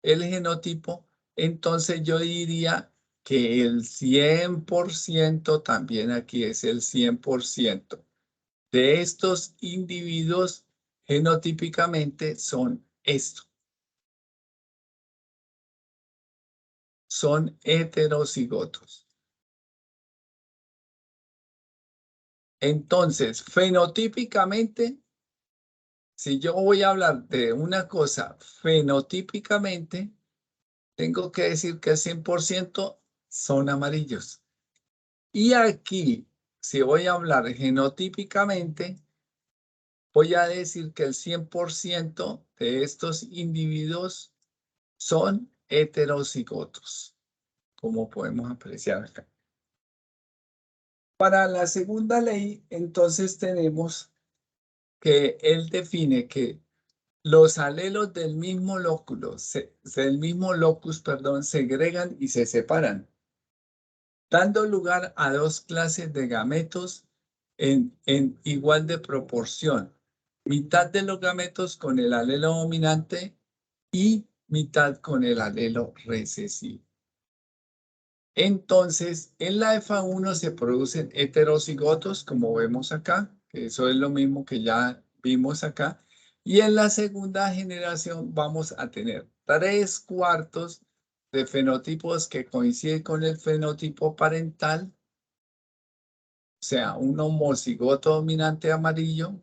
el genotipo, entonces yo diría que el 100%, también aquí es el 100%, de estos individuos genotípicamente son esto. Son heterocigotos. Entonces, fenotípicamente, si yo voy a hablar de una cosa fenotípicamente, tengo que decir que el 100% son amarillos. Y aquí, si voy a hablar genotípicamente, voy a decir que el 100% de estos individuos son heterocigotos, como podemos apreciar acá. Para la segunda ley, entonces tenemos que él define que los alelos del mismo locus, segregan y se separan, dando lugar a dos clases de gametos en igual de proporción. Mitad de los gametos con el alelo dominante y mitad con el alelo recesivo. Entonces, en la F1 se producen heterocigotos, como vemos acá, que eso es lo mismo que ya vimos acá. Y en la segunda generación vamos a tener 3/4 de fenotipos que coinciden con el fenotipo parental, o sea, un homocigoto dominante amarillo,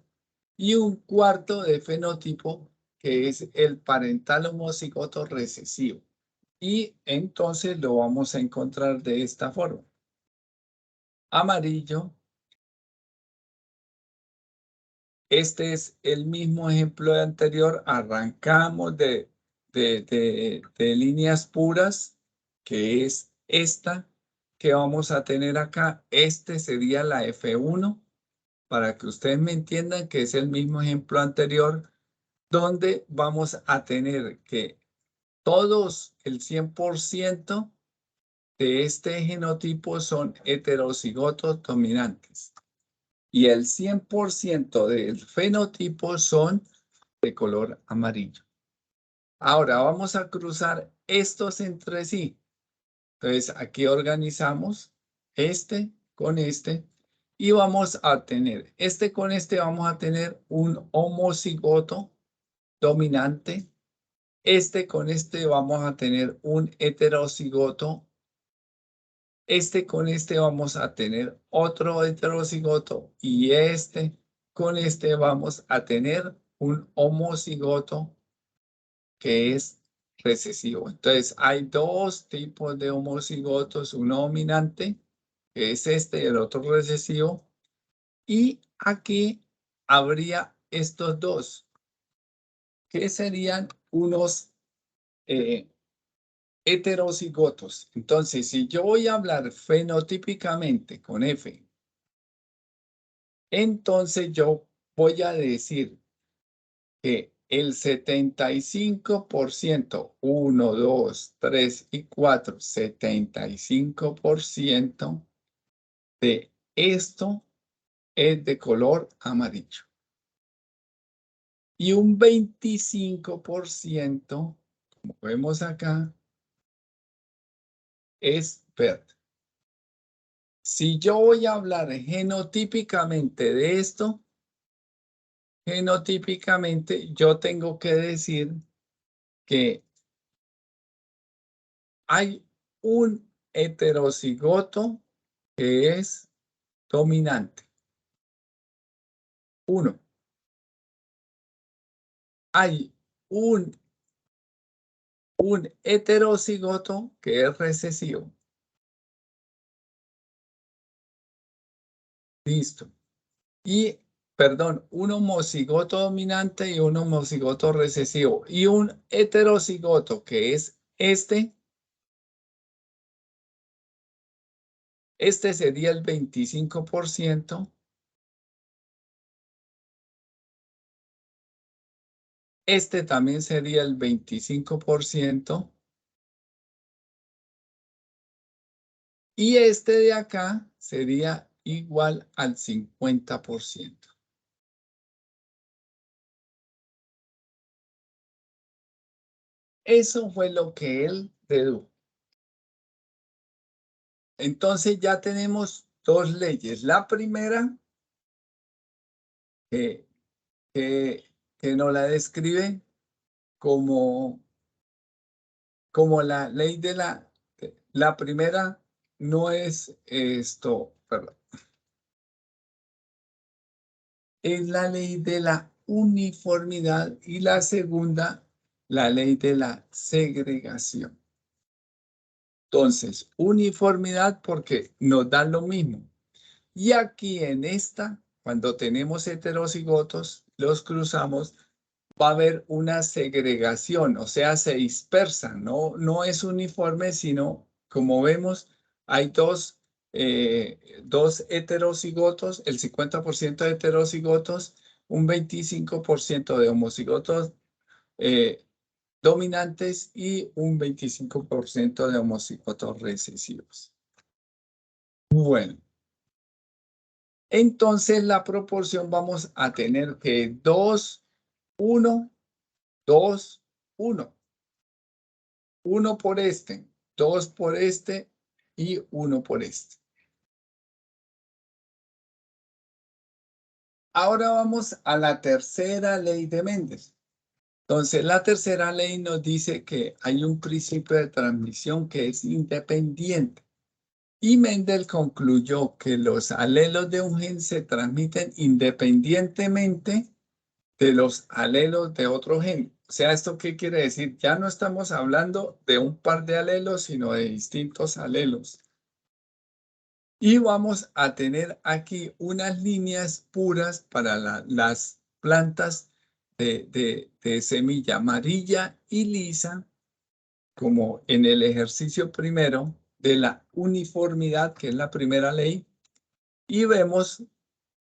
y 1/4 de fenotipo que es el parental homocigoto recesivo. Y entonces lo vamos a encontrar de esta forma. Amarillo. Este es el mismo ejemplo de anterior. Arrancamos de líneas puras, que es esta que vamos a tener acá. Este sería la F1, para que ustedes me entiendan que es el mismo ejemplo anterior, donde vamos a tener que todos, el 100% de este genotipo son heterocigotos dominantes. Y el 100% del fenotipo son de color amarillo. Ahora vamos a cruzar estos entre sí. Entonces aquí organizamos este con este y vamos a tener, este con este vamos a tener un homocigoto dominante. Este con este vamos a tener un heterocigoto. Este con este vamos a tener otro heterocigoto y este con este vamos a tener un homocigoto que es recesivo. Entonces hay dos tipos de homocigotos, uno dominante, que es este, y el otro recesivo. Y aquí habría estos dos, que serían unos heterocigotos. Entonces, si yo voy a hablar fenotípicamente con F, entonces yo voy a decir que el 75%, 1, 2, 3 y 4, 75% de esto es de color amarillo. Y un 25%, como vemos acá, es verde. Si yo voy a hablar genotípicamente de esto, genotípicamente yo tengo que decir que hay un heterocigoto que es dominante. Uno. Hay un heterocigoto que es recesivo. Listo. Y, perdón, un homocigoto dominante y un homocigoto recesivo. Y un heterocigoto que es este. Este sería el 25%. Este también sería el 25%. Y este de acá sería igual al 50%. Eso fue lo que él dedujo. Entonces ya tenemos dos leyes. La primera, que nos la describe como la ley de la primera no es esto, perdón. es la ley de la uniformidad y la segunda, la ley de la segregación. Entonces, uniformidad porque nos dan lo mismo. Y aquí en esta, cuando tenemos heterocigotos, los cruzamos, va a haber una segregación, o sea, se dispersan, no es uniforme, sino, como vemos, hay dos heterocigotos, el 50% de heterocigotos, un 25% de homocigotos dominantes y un 25% de homocigotos recesivos. Bueno. Entonces la proporción vamos a tener que 2, 1, 2, 1. 1 por este, 2 por este y 1 por este. Ahora vamos a la tercera ley de Mendel. Entonces la tercera ley nos dice que hay un principio de transmisión que es independiente. Y Mendel concluyó que los alelos de un gen se transmiten independientemente de los alelos de otro gen. O sea, ¿esto qué quiere decir? Ya no estamos hablando de un par de alelos, sino de distintos alelos. Y vamos a tener aquí unas líneas puras para las plantas de semilla amarilla y lisa, como en el ejercicio primero de la uniformidad, que es la primera ley. Y vemos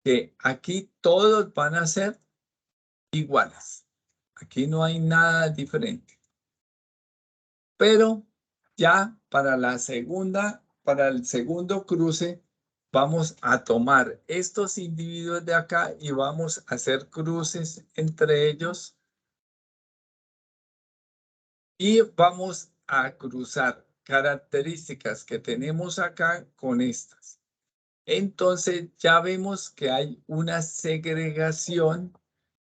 que aquí todos van a ser iguales. Aquí no hay nada diferente. Pero ya para la segunda, para el segundo cruce, vamos a tomar estos individuos de acá y vamos a hacer cruces entre ellos. Y vamos a cruzar características que tenemos acá con estas. Entonces ya vemos que hay una segregación,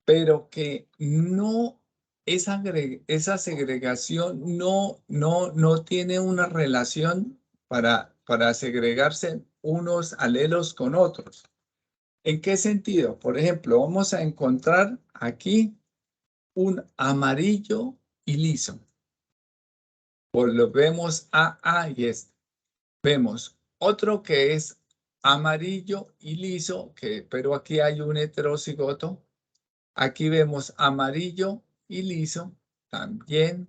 pero que no, esa segregación no tiene una relación para segregarse unos alelos con otros. ¿En qué sentido? Por ejemplo, vamos a encontrar aquí un amarillo y liso. Pues lo vemos AA y este. Vemos otro que es amarillo y liso, pero aquí hay un heterocigoto. Aquí vemos amarillo y liso también,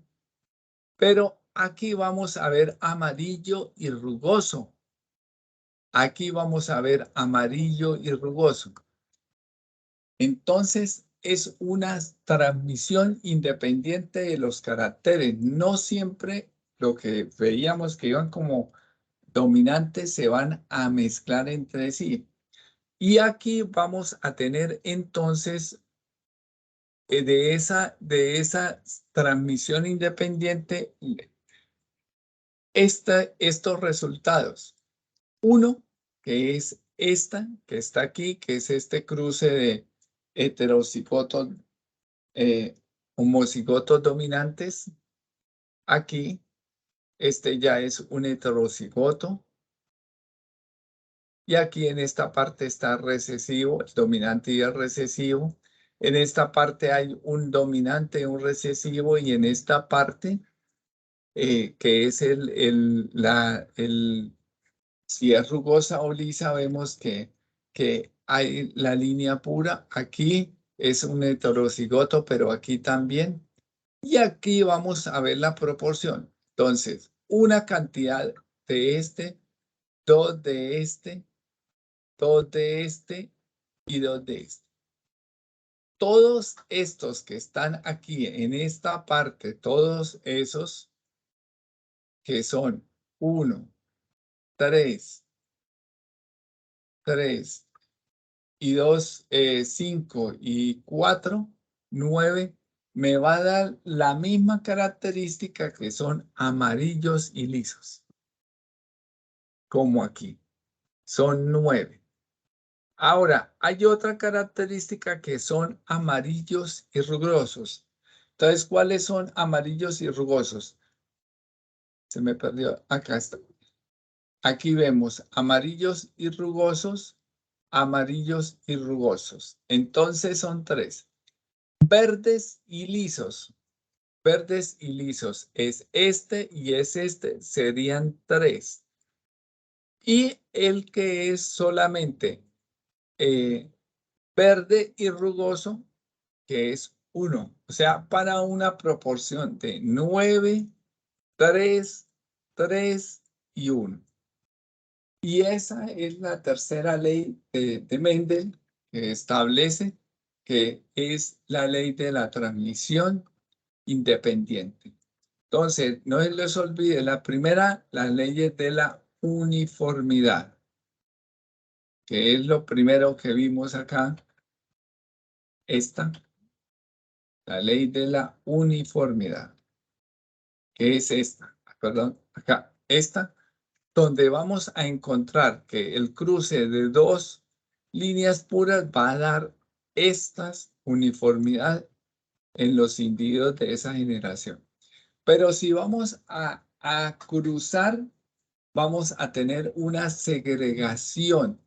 pero aquí vamos a ver amarillo y rugoso. Aquí vamos a ver amarillo y rugoso. Entonces, es una transmisión independiente de los caracteres. No siempre lo que veíamos que iban como dominantes se van a mezclar entre sí. Y aquí vamos a tener entonces de esa transmisión independiente estos resultados. Uno, que es esta, que está aquí, que es este cruce de heterocigotos, homocigotos dominantes. Aquí, este ya es un heterocigoto. Y aquí en esta parte está recesivo, el dominante y el recesivo. En esta parte hay un dominante y un recesivo, y en esta parte, que es si es rugosa o lisa, vemos que hay la línea pura. Aquí es un heterocigoto, pero aquí también. Y aquí vamos a ver la proporción. Entonces, una cantidad de este, dos de este, 2 de este y 2 de este. Todos estos que están aquí en esta parte, todos esos que son 1, 3, 3 y 2, 5 y 4, 9, me va a dar la misma característica, que son amarillos y lisos. Como aquí. Son 9. Ahora, hay otra característica que son amarillos y rugosos. Entonces, ¿cuáles son amarillos y rugosos? Se me perdió. Acá está. Aquí vemos amarillos y rugosos. amarillos y rugosos. Entonces son 3. Verdes y lisos. Verdes y lisos es este y es este, serían 3. Y el que es solamente verde y rugoso, que es 1. O sea, para una proporción de 9, 3, 3 y 1. Y esa es la tercera ley de Mendel que establece que es la ley de la transmisión independiente. Entonces, no se les olvide, la primera, las leyes de la uniformidad, que es lo primero que vimos acá. Esta, la ley de la uniformidad, que es esta, perdón, acá, esta, donde vamos a encontrar que el cruce de 2 líneas puras va a dar estas uniformidad en los individuos de esa generación. Pero si vamos a cruzar, vamos a tener una segregación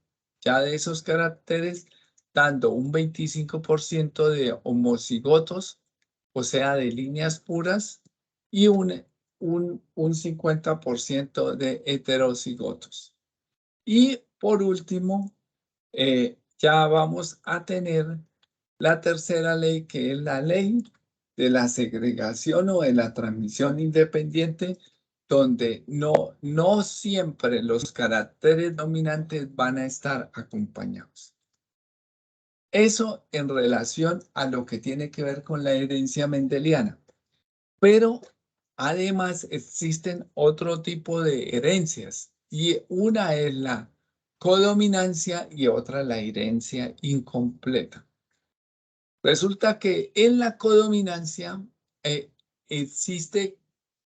ya de esos caracteres, dando un 25% de homocigotos, o sea, de líneas puras, y un 50% de heterocigotos. Y por último, ya vamos a tener la tercera ley, que es la ley de la segregación o de la transmisión independiente, donde no siempre los caracteres dominantes van a estar acompañados. Eso en relación a lo que tiene que ver con la herencia mendeliana. Pero además existen otro tipo de herencias y una es la codominancia y otra la herencia incompleta. Resulta que en la codominancia existe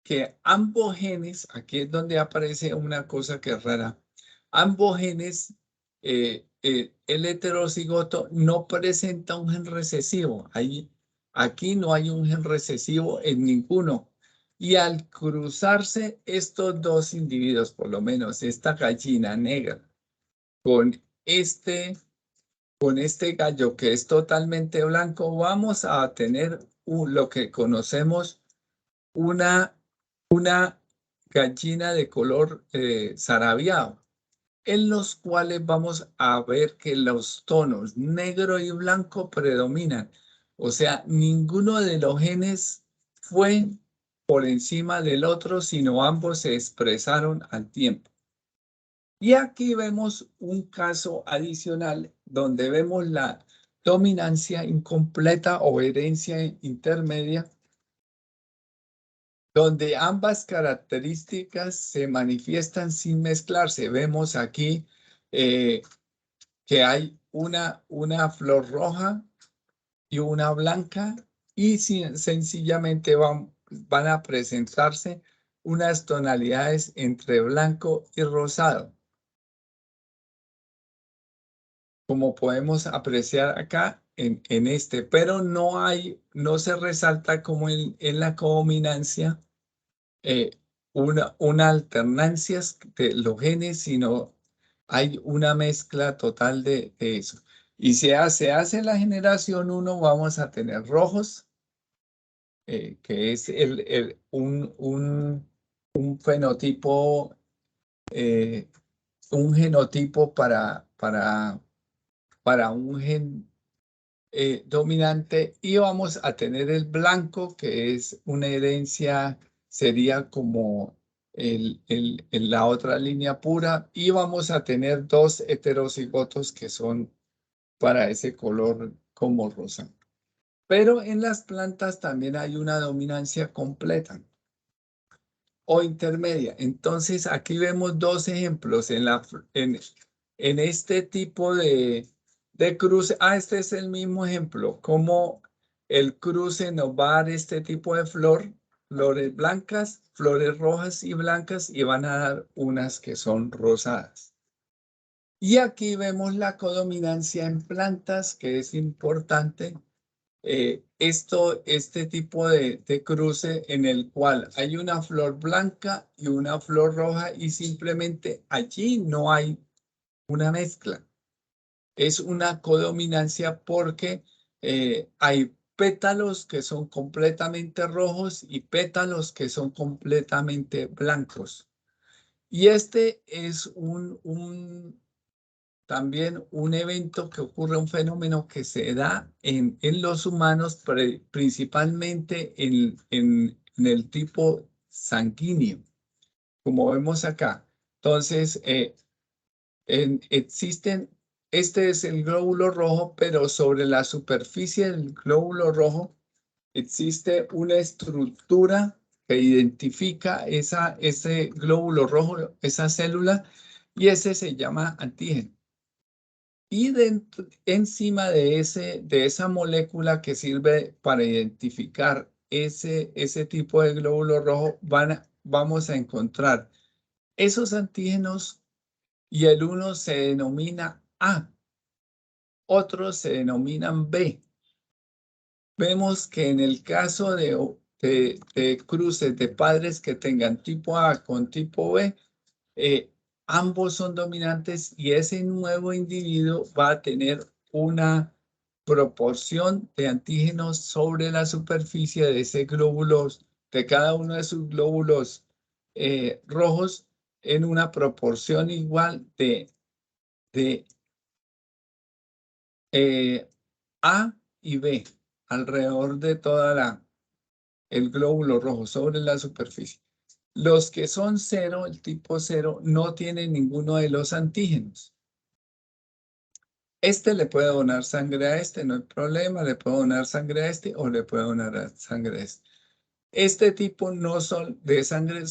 que ambos genes, aquí es donde aparece una cosa que es rara, ambos genes, el heterocigoto no presenta un gen recesivo. Aquí no hay un gen recesivo en ninguno. Y al cruzarse estos dos individuos, por lo menos esta gallina negra con este gallo que es totalmente blanco, vamos a tener lo que conocemos una gallina de color sarabiado, en los cuales vamos a ver que los tonos negro y blanco predominan. O sea, ninguno de los genes fue por encima del otro, sino ambos se expresaron al tiempo. Y aquí vemos un caso adicional donde vemos la dominancia incompleta o herencia intermedia, donde ambas características se manifiestan sin mezclarse. Vemos aquí que hay una flor roja y una blanca y sencillamente van a presentarse unas tonalidades entre blanco y rosado. Como podemos apreciar acá en este, pero no se resalta como en la codominancia una alternancia de los genes, sino hay una mezcla total de eso. Y si se hace la generación 1, vamos a tener rojos, que es un fenotipo, un genotipo para un gen dominante, y vamos a tener el blanco, que es una herencia, sería como la otra línea pura, y vamos a tener 2 heterocigotos que son para ese color como rosa. Pero en las plantas también hay una dominancia completa o intermedia. Entonces aquí vemos 2 ejemplos en este tipo de cruce. Este es el mismo ejemplo, como el cruce nos va a dar este tipo de flores blancas, flores rojas y blancas, y van a dar unas que son rosadas. Y aquí vemos la codominancia en plantas, que es importante. Este tipo de cruce en el cual hay una flor blanca y una flor roja, y simplemente allí no hay una mezcla. Es una codominancia porque hay pétalos que son completamente rojos y pétalos que son completamente blancos. Y este es también un evento que ocurre, un fenómeno que se da en los humanos, principalmente en el tipo sanguíneo, como vemos acá. Entonces, este es el glóbulo rojo, pero sobre la superficie del glóbulo rojo existe una estructura que identifica ese glóbulo rojo, esa célula, y ese se llama antígeno. Y encima de esa molécula que sirve para identificar ese tipo de glóbulo rojo, vamos a encontrar esos antígenos, y el uno se denomina A, otros se denominan B. Vemos que en el caso de cruces de padres que tengan tipo A con tipo B, ambos son dominantes y ese nuevo individuo va a tener una proporción de antígenos sobre la superficie de ese glóbulo, de cada uno de sus glóbulos rojos, en una proporción igual de A y B alrededor de toda el glóbulo rojo sobre la superficie. Los que son cero, el tipo 0, no tienen ninguno de los antígenos. Este le puede donar sangre a este, no hay problema, le puede donar sangre a este o le puede donar sangre a este. Este tipo de sangre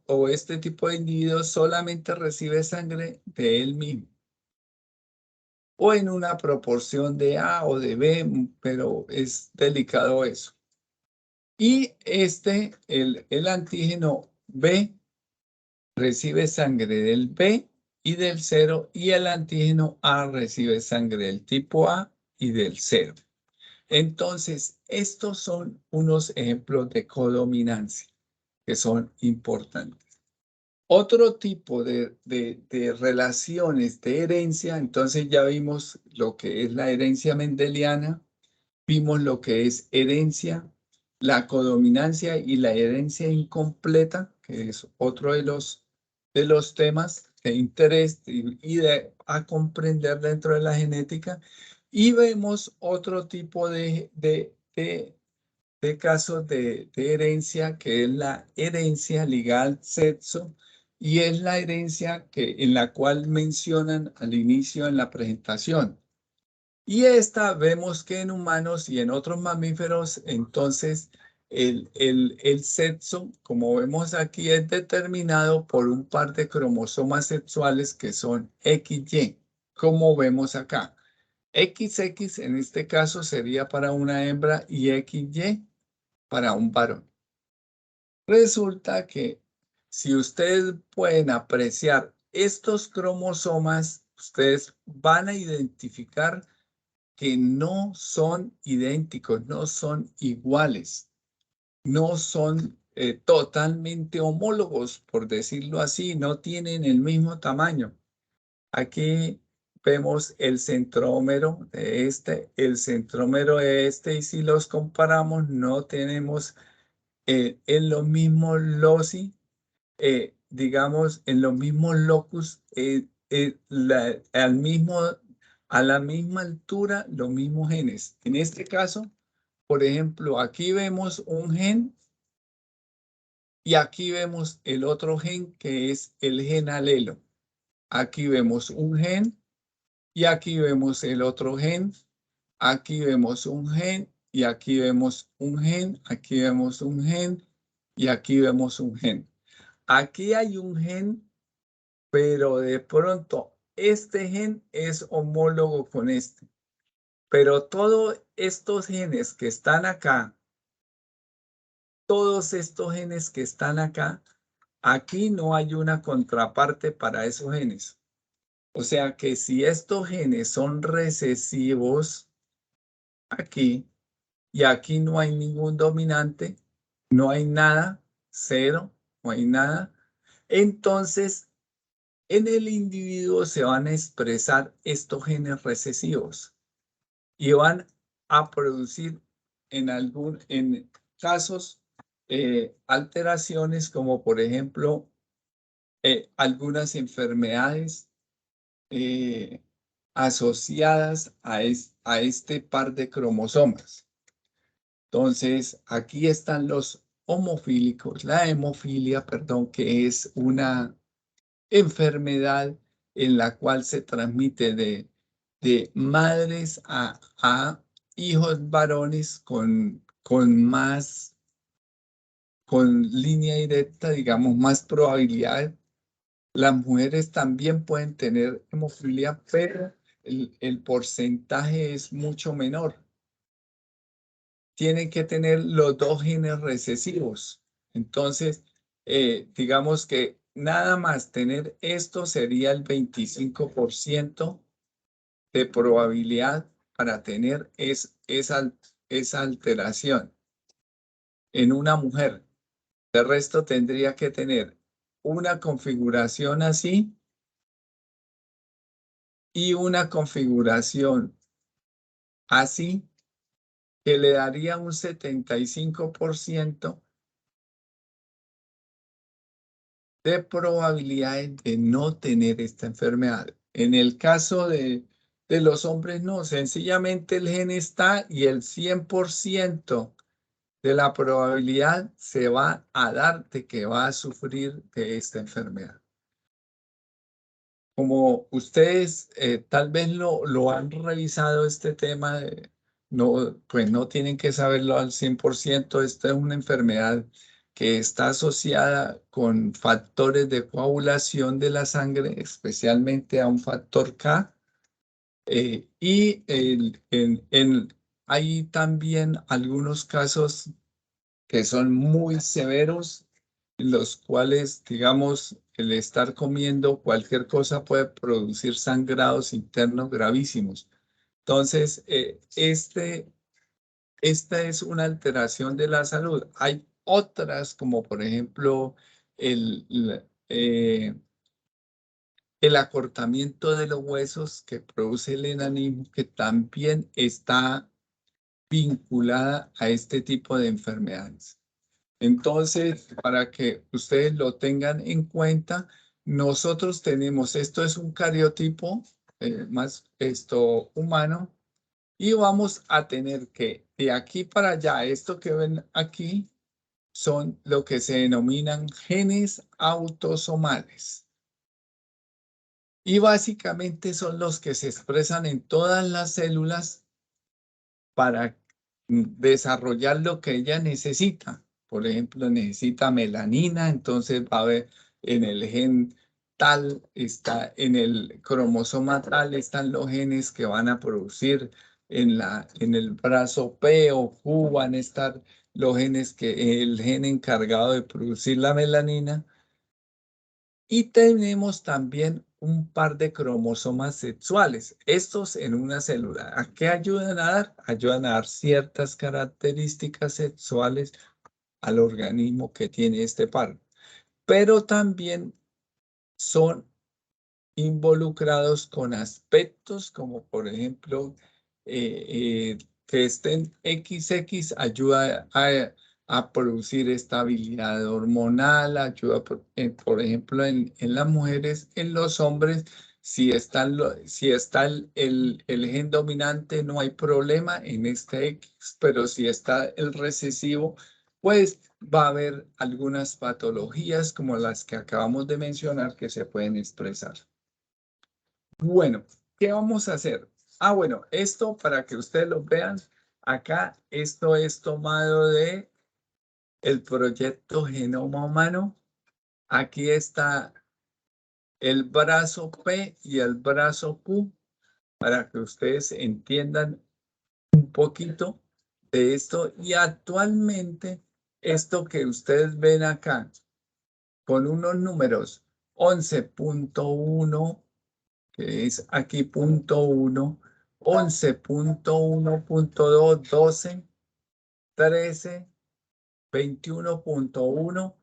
o este tipo de individuo solamente recibe sangre de él mismo, o en una proporción de A o de B, pero es delicado eso. Y el antígeno B recibe sangre del B y del 0, y el antígeno A recibe sangre del tipo A y del 0. Entonces, estos son unos ejemplos de codominancia que son importantes. Otro tipo de relaciones de herencia, entonces ya vimos lo que es la herencia mendeliana, vimos lo que es herencia, la codominancia y la herencia incompleta, que es otro de los temas de interés y a comprender dentro de la genética. Y vemos otro tipo de casos de herencia, que es la herencia ligada al sexo, y es la herencia en la cual mencionan al inicio en la presentación. Y esta vemos que en humanos y en otros mamíferos, entonces, el sexo, como vemos aquí, es determinado por un par de cromosomas sexuales que son XY, como vemos acá. XX en este caso sería para una hembra y XY para un varón. Resulta que si ustedes pueden apreciar estos cromosomas, ustedes van a identificar que no son idénticos, no son iguales, no son totalmente homólogos, por decirlo así, no tienen el mismo tamaño. Aquí vemos el centrómero de el centrómero de y si los comparamos, no tenemos en los mismos loci, digamos, en los mismos locus, a la misma altura, los mismos genes. En este caso, por ejemplo, aquí vemos un gen y aquí vemos el otro gen que es el gen alelo. Aquí vemos un gen y aquí vemos el otro gen. Aquí vemos un gen y aquí vemos un gen. Aquí vemos un gen y aquí vemos un gen. Aquí hay un gen, pero de pronto este gen es homólogo con este. Pero todos estos genes que están acá, todos estos genes que están acá, aquí no hay una contraparte para esos genes. O sea que si estos genes son recesivos aquí y aquí no hay ningún dominante, no hay nada, cero, no hay nada, entonces En el individuo se van a expresar estos genes recesivos y van a producir en casos alteraciones como por ejemplo algunas enfermedades asociadas a este par de cromosomas. Entonces, aquí están los homofílicos, la hemofilia, perdón, que es una enfermedad en la cual se transmite de madres a hijos varones con línea directa, digamos, más probabilidad. Las mujeres también pueden tener hemofilia, pero el porcentaje es mucho menor. Tienen que tener los dos genes recesivos. Entonces, digamos que nada más tener esto sería el 25% de probabilidad para tener esa alteración en una mujer. De resto tendría que tener una configuración así y una configuración así que le daría un 75% de probabilidades de no tener esta enfermedad. En el caso de los hombres, no, sencillamente el gen está y el 100% de la probabilidad se va a dar de que va a sufrir de esta enfermedad. Como ustedes tal vez lo han revisado este tema, pues no tienen que saberlo al 100%. Esta es una enfermedad que está asociada con factores de coagulación de la sangre, especialmente a un factor K. Y hay también algunos casos que son muy severos, en los cuales, digamos, el estar comiendo cualquier cosa puede producir sangrados internos gravísimos. Entonces, esta es una alteración de la salud. Hay otras, como por ejemplo, el acortamiento de los huesos que produce el enanismo, que también está vinculada a este tipo de enfermedades. Entonces, para que ustedes lo tengan en cuenta, nosotros tenemos, esto es un cariotipo más humano, y vamos a tener que de aquí para allá, esto que ven aquí, son lo que se denominan genes autosomales. Y básicamente son los que se expresan en todas las células para desarrollar lo que ella necesita. Por ejemplo, necesita melanina, entonces va a haber en el gen tal, está en el cromosoma tal, están los genes que van a producir en el brazo P o Q, van a estar los genes el gen encargado de producir la melanina. Y tenemos también un par de cromosomas sexuales. Estos en una célula, ¿a qué ayudan a dar? Ayudan a dar ciertas características sexuales al organismo que tiene este par. Pero también son involucrados con aspectos como, por ejemplo, que estén XX ayuda a producir estabilidad hormonal, ayuda, por ejemplo, en las mujeres, en los hombres, si está el gen dominante, no hay problema en este X, pero si está el recesivo, pues va a haber algunas patologías como las que acabamos de mencionar que se pueden expresar. Bueno, ¿qué vamos a hacer? Bueno, esto para que ustedes lo vean, acá esto es tomado de el proyecto Genoma Humano. Aquí está el brazo P y el brazo Q para que ustedes entiendan un poquito de esto. Y actualmente esto que ustedes ven acá con unos números 11.1, que es aquí punto 1, 11.1.2, 12, 13, 21.1,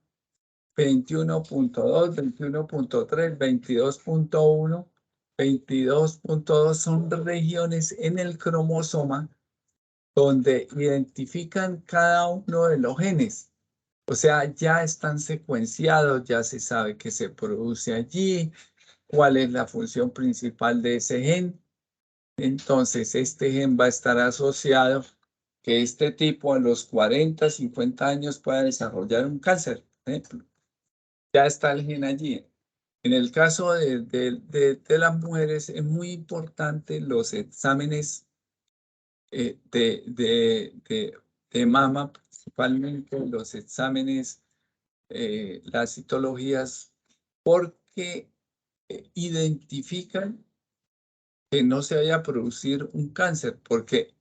21.2, 21.3, 22.1, 22.2 son regiones en el cromosoma donde identifican cada uno de los genes. O sea, ya están secuenciados, ya se sabe que se produce allí, cuál es la función principal de ese gen. Entonces, este gen va a estar asociado que este tipo a los 40, 50 años pueda desarrollar un cáncer, por ejemplo. Ya está el gen allí. En el caso de las mujeres es muy importante los exámenes de mama, principalmente los exámenes, las citologías, porque identifican que no se vaya a producir un cáncer, porque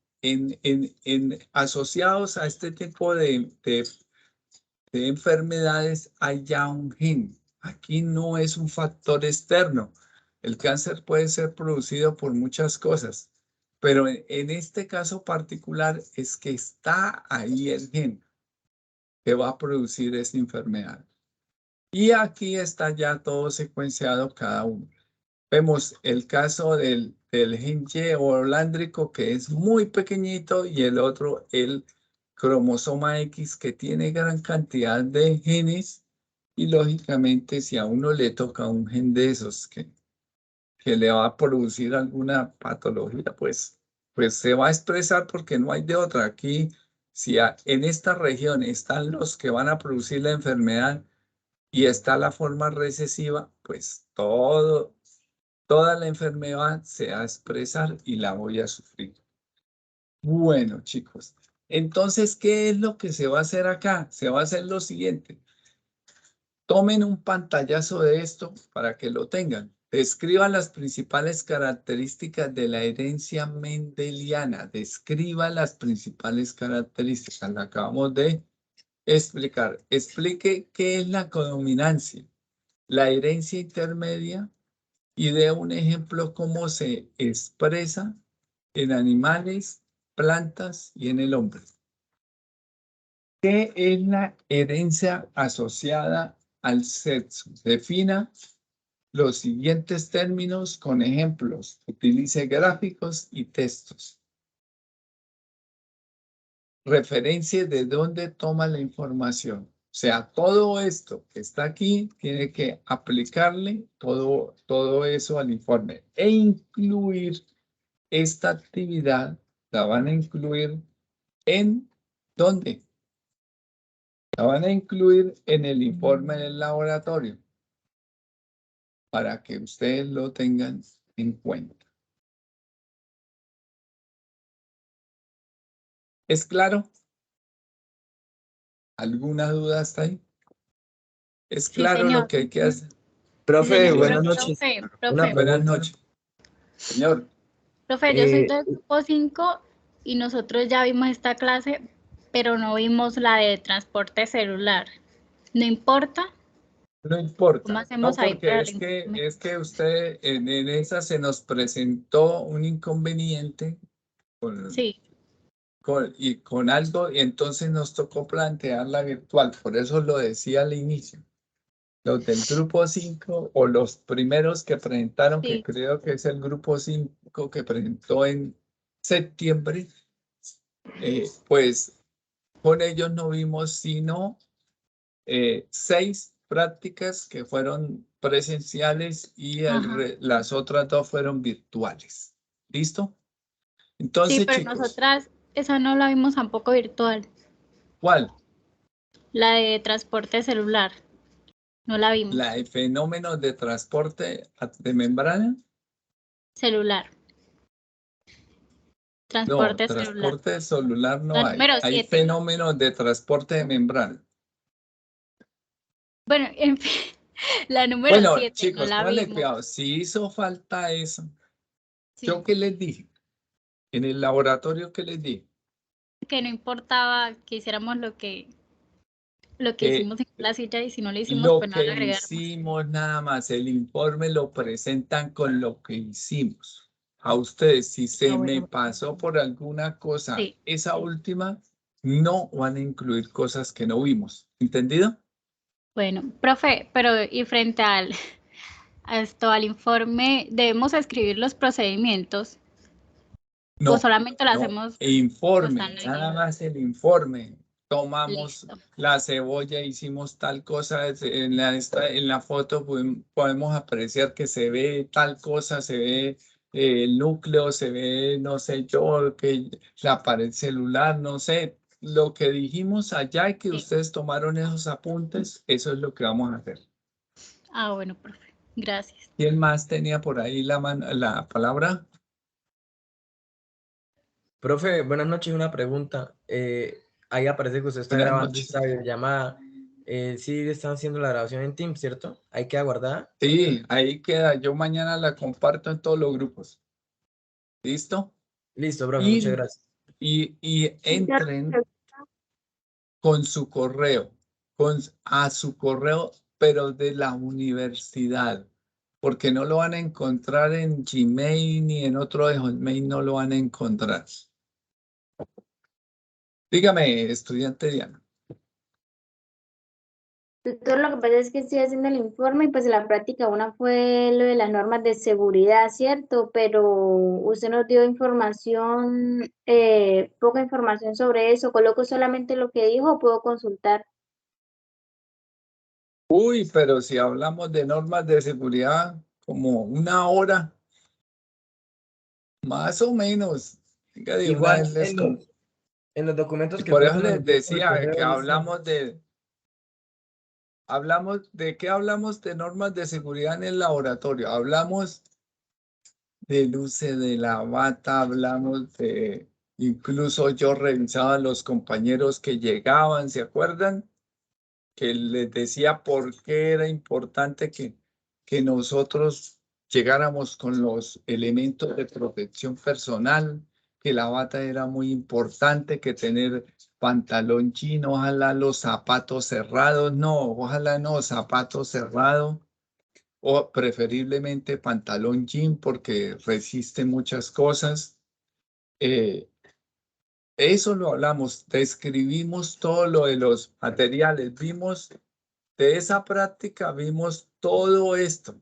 asociados a este tipo de enfermedades hay ya un gen. Aquí no es un factor externo. El cáncer puede ser producido por muchas cosas, pero en este caso particular es que está ahí el gen que va a producir esa enfermedad. Y aquí está ya todo secuenciado cada uno. Vemos el caso del gen Y holándrico, que es muy pequeñito, y el otro, el cromosoma X, que tiene gran cantidad de genes, y lógicamente si a uno le toca un gen de esos que le va a producir alguna patología, pues se va a expresar porque no hay de otra. Aquí, si en esta región están los que van a producir la enfermedad y está la forma recesiva, pues toda la enfermedad se va a expresar y la voy a sufrir. Bueno, chicos, entonces, ¿qué es lo que se va a hacer acá? Se va a hacer lo siguiente. Tomen un pantallazo de esto para que lo tengan. Describan las principales características de la herencia mendeliana. Describan las principales características. La acabamos de explicar. Explique qué es la codominancia, la herencia intermedia, y dé un ejemplo cómo se expresa en animales, plantas y en el hombre. ¿Qué es la herencia asociada al sexo? Defina los siguientes términos con ejemplos. Utilice gráficos y textos. Referencia de dónde toma la información. O sea, todo esto que está aquí tiene que aplicarle todo eso al informe e incluir esta actividad, la van a incluir ¿en dónde? La van a incluir en el informe del laboratorio para que ustedes lo tengan en cuenta. ¿Es claro? ¿Alguna duda hasta ahí? ¿Es
Sí,
claro
señor.
lo que hay que hacer?
Profe,
Señor,
buenas
pero,
noches.
profe,
Una
Buenas
pregunta.
noches. Señor,
profe, yo soy
Eh,
del grupo 5 y nosotros ya vimos esta clase, pero no vimos la de transporte celular. ¿No importa?
no
¿Cómo
importa.
hacemos
No,
ahí
porque
para el
es
informe?
que usted en esa se nos presentó un inconveniente
Sí,
con algo, y entonces nos tocó plantearla virtual. Por eso lo decía al inicio. Los del grupo 5 o los primeros que presentaron, que
sí.
creo que es el grupo 5 que presentó en septiembre, pues con ellos no vimos sino 6 prácticas que fueron presenciales y
Ajá.
las otras 2 fueron virtuales. ¿Listo?
Sí,
Entonces,
pero
chicos,
nosotras esa no la vimos tampoco virtual.
¿cuál?
La de transporte celular. No la vimos.
La de fenómenos de transporte de membrana.
Celular.
No,
Transporte celular.
transporte celular no
La
hay.
número
Hay
7.
fenómenos de transporte de membrana.
Bueno, en fin, la número
Bueno,
7 no
chicos,
la
pónganle
vimos.
cuidado. Si hizo falta eso, ¿yo
Sí,
qué les dije? En el laboratorio, ¿qué les dije?
que no importaba que hiciéramos lo que
Que
hicimos en clase ya, y si no lo hicimos,
lo
pues no
que
lo agregáramos.
hicimos nada más, el informe lo presentan con lo que hicimos. A ustedes, si se me pasó por alguna cosa
Sí,
esa última, no van a incluir cosas que no vimos. ¿Entendido?
Bueno, profe, pero y frente al, al informe, ¿debemos escribir los procedimientos o
No,
solamente lo
no,
hacemos
informe,
pasando
nada
allí?
más el informe. Tomamos
Listo.
la cebolla, hicimos tal cosa, en la foto podemos apreciar que se ve tal cosa, se ve el núcleo, se ve, no sé yo, que la pared celular, no sé, lo que dijimos allá y que
Sí.
ustedes tomaron esos apuntes, eso es lo que vamos a hacer.
Ah, bueno, profe. Gracias.
¿Quién más tenía por ahí la palabra?
Profe, buenas noches, una pregunta. Ahí aparece que usted está
Buenas
grabando
noches.
esta videollamada. Sí, están haciendo la grabación en Teams, ¿cierto? Ahí queda guardada.
Sí, ahí queda. Yo mañana la comparto en todos los grupos. ¿Listo?
Listo, profe, muchas
Y,
gracias.
y entren con su correo, a su correo, pero de la universidad, porque no lo van a encontrar en Gmail ni en otro de Hotmail, no lo van a encontrar. Dígame, estudiante Diana.
Todo lo que pasa es que estoy haciendo el informe y pues la práctica una fue lo de las normas de seguridad, ¿cierto? Pero usted nos dio información, poca información sobre eso. ¿Coloco solamente lo que dijo o puedo consultar?
Uy, pero si hablamos de normas de seguridad, como una hora, más o menos. Venga, de una
Igual
vez les
en los documentos
Y
que el
por eso
profe nos
les
envió por
decía que
correo dice,
¿de qué hablamos de normas de seguridad en el laboratorio? Hablamos del uso de la bata, hablamos de, incluso yo revisaba a los compañeros que llegaban, ¿se acuerdan? Que les decía por qué era importante que nosotros llegáramos con los elementos de protección personal, que la bata era muy importante, que tener pantalón jean, ojalá los zapatos cerrados, no, ojalá no, zapatos cerrados, o preferiblemente pantalón jean porque resiste muchas cosas. Eh, Eso lo hablamos, describimos todo lo de los materiales, vimos de esa práctica vimos todo esto,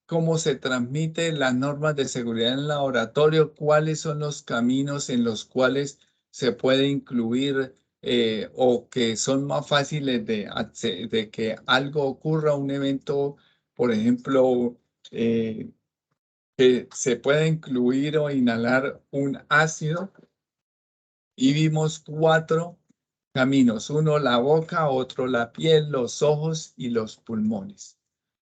cómo se transmiten las normas de seguridad en el laboratorio, cuáles son los caminos en los cuales se puede incluir o que son más fáciles de que algo ocurra, un evento, por ejemplo, que se pueda incluir o inhalar un ácido y vimos 4 caminos, uno la boca, otro la piel, los ojos y los pulmones.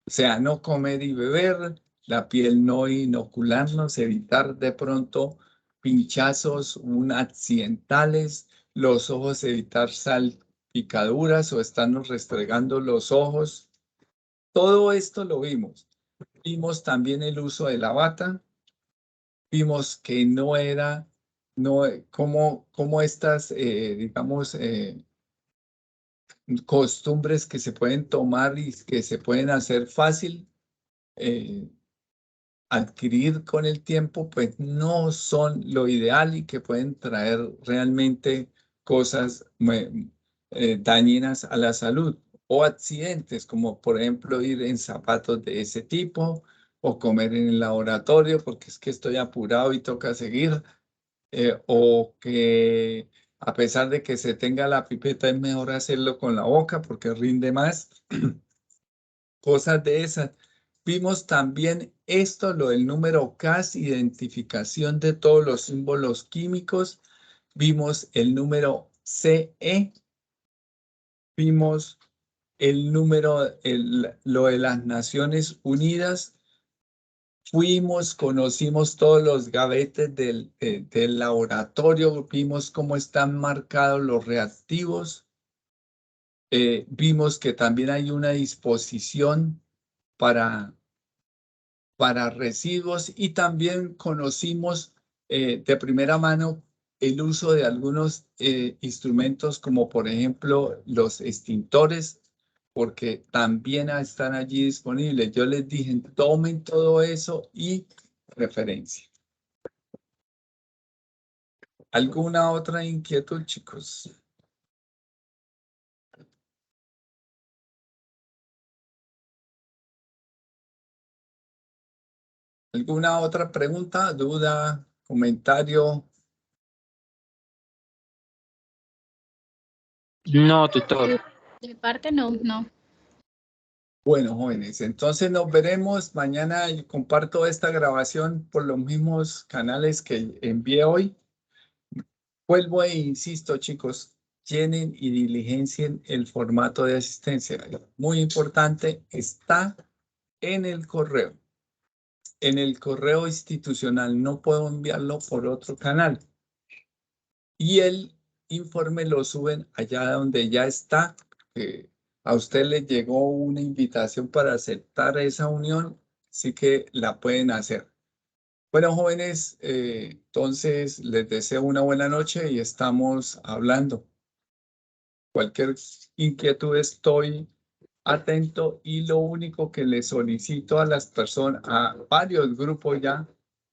O sea, no comer y beber, la piel no inocularnos, evitar de pronto pinchazos accidentales, los ojos evitar salpicaduras o estarnos restregando los ojos. Todo esto lo vimos. Vimos también el uso de la bata, vimos que no era, no, como estas, digamos, costumbres que se pueden tomar y que se pueden hacer fácil, eh, adquirir con el tiempo, pues no son lo ideal y que pueden traer realmente cosas dañinas a la salud o accidentes, como por ejemplo ir en zapatos de ese tipo o comer en el laboratorio porque es que estoy apurado y toca seguir, o que a pesar de que se tenga la pipeta es mejor hacerlo con la boca porque rinde más, cosas de esas. Vimos también esto, lo del número CAS, identificación de todos los símbolos químicos. Vimos el número CE, vimos el número, lo de las Naciones Unidas. Fuimos, conocimos todos los gavetes del laboratorio, vimos cómo están marcados los reactivos. Vimos que también hay una disposición para residuos y también conocimos de primera mano el uso de algunos instrumentos como por ejemplo los extintores, porque también están allí disponibles. Yo les dije, tomen todo eso y referencia. ¿Alguna otra inquietud, chicos? ¿Alguna otra pregunta, duda, comentario?
No, tutor.
De mi parte, no, no.
Bueno, jóvenes, entonces nos veremos mañana y comparto esta grabación por los mismos canales que envié hoy. Vuelvo e insisto, chicos, llenen y diligencien el formato de asistencia. Muy importante, está en el correo. En el correo institucional, no puedo enviarlo por otro canal. Y el informe lo suben allá donde ya está. A usted le llegó una invitación para aceptar esa unión, así que la pueden hacer. Bueno, jóvenes, entonces les deseo una buena noche y estamos hablando. Cualquier inquietud estoy atento y lo único que les solicito a las personas, a varios grupos ya,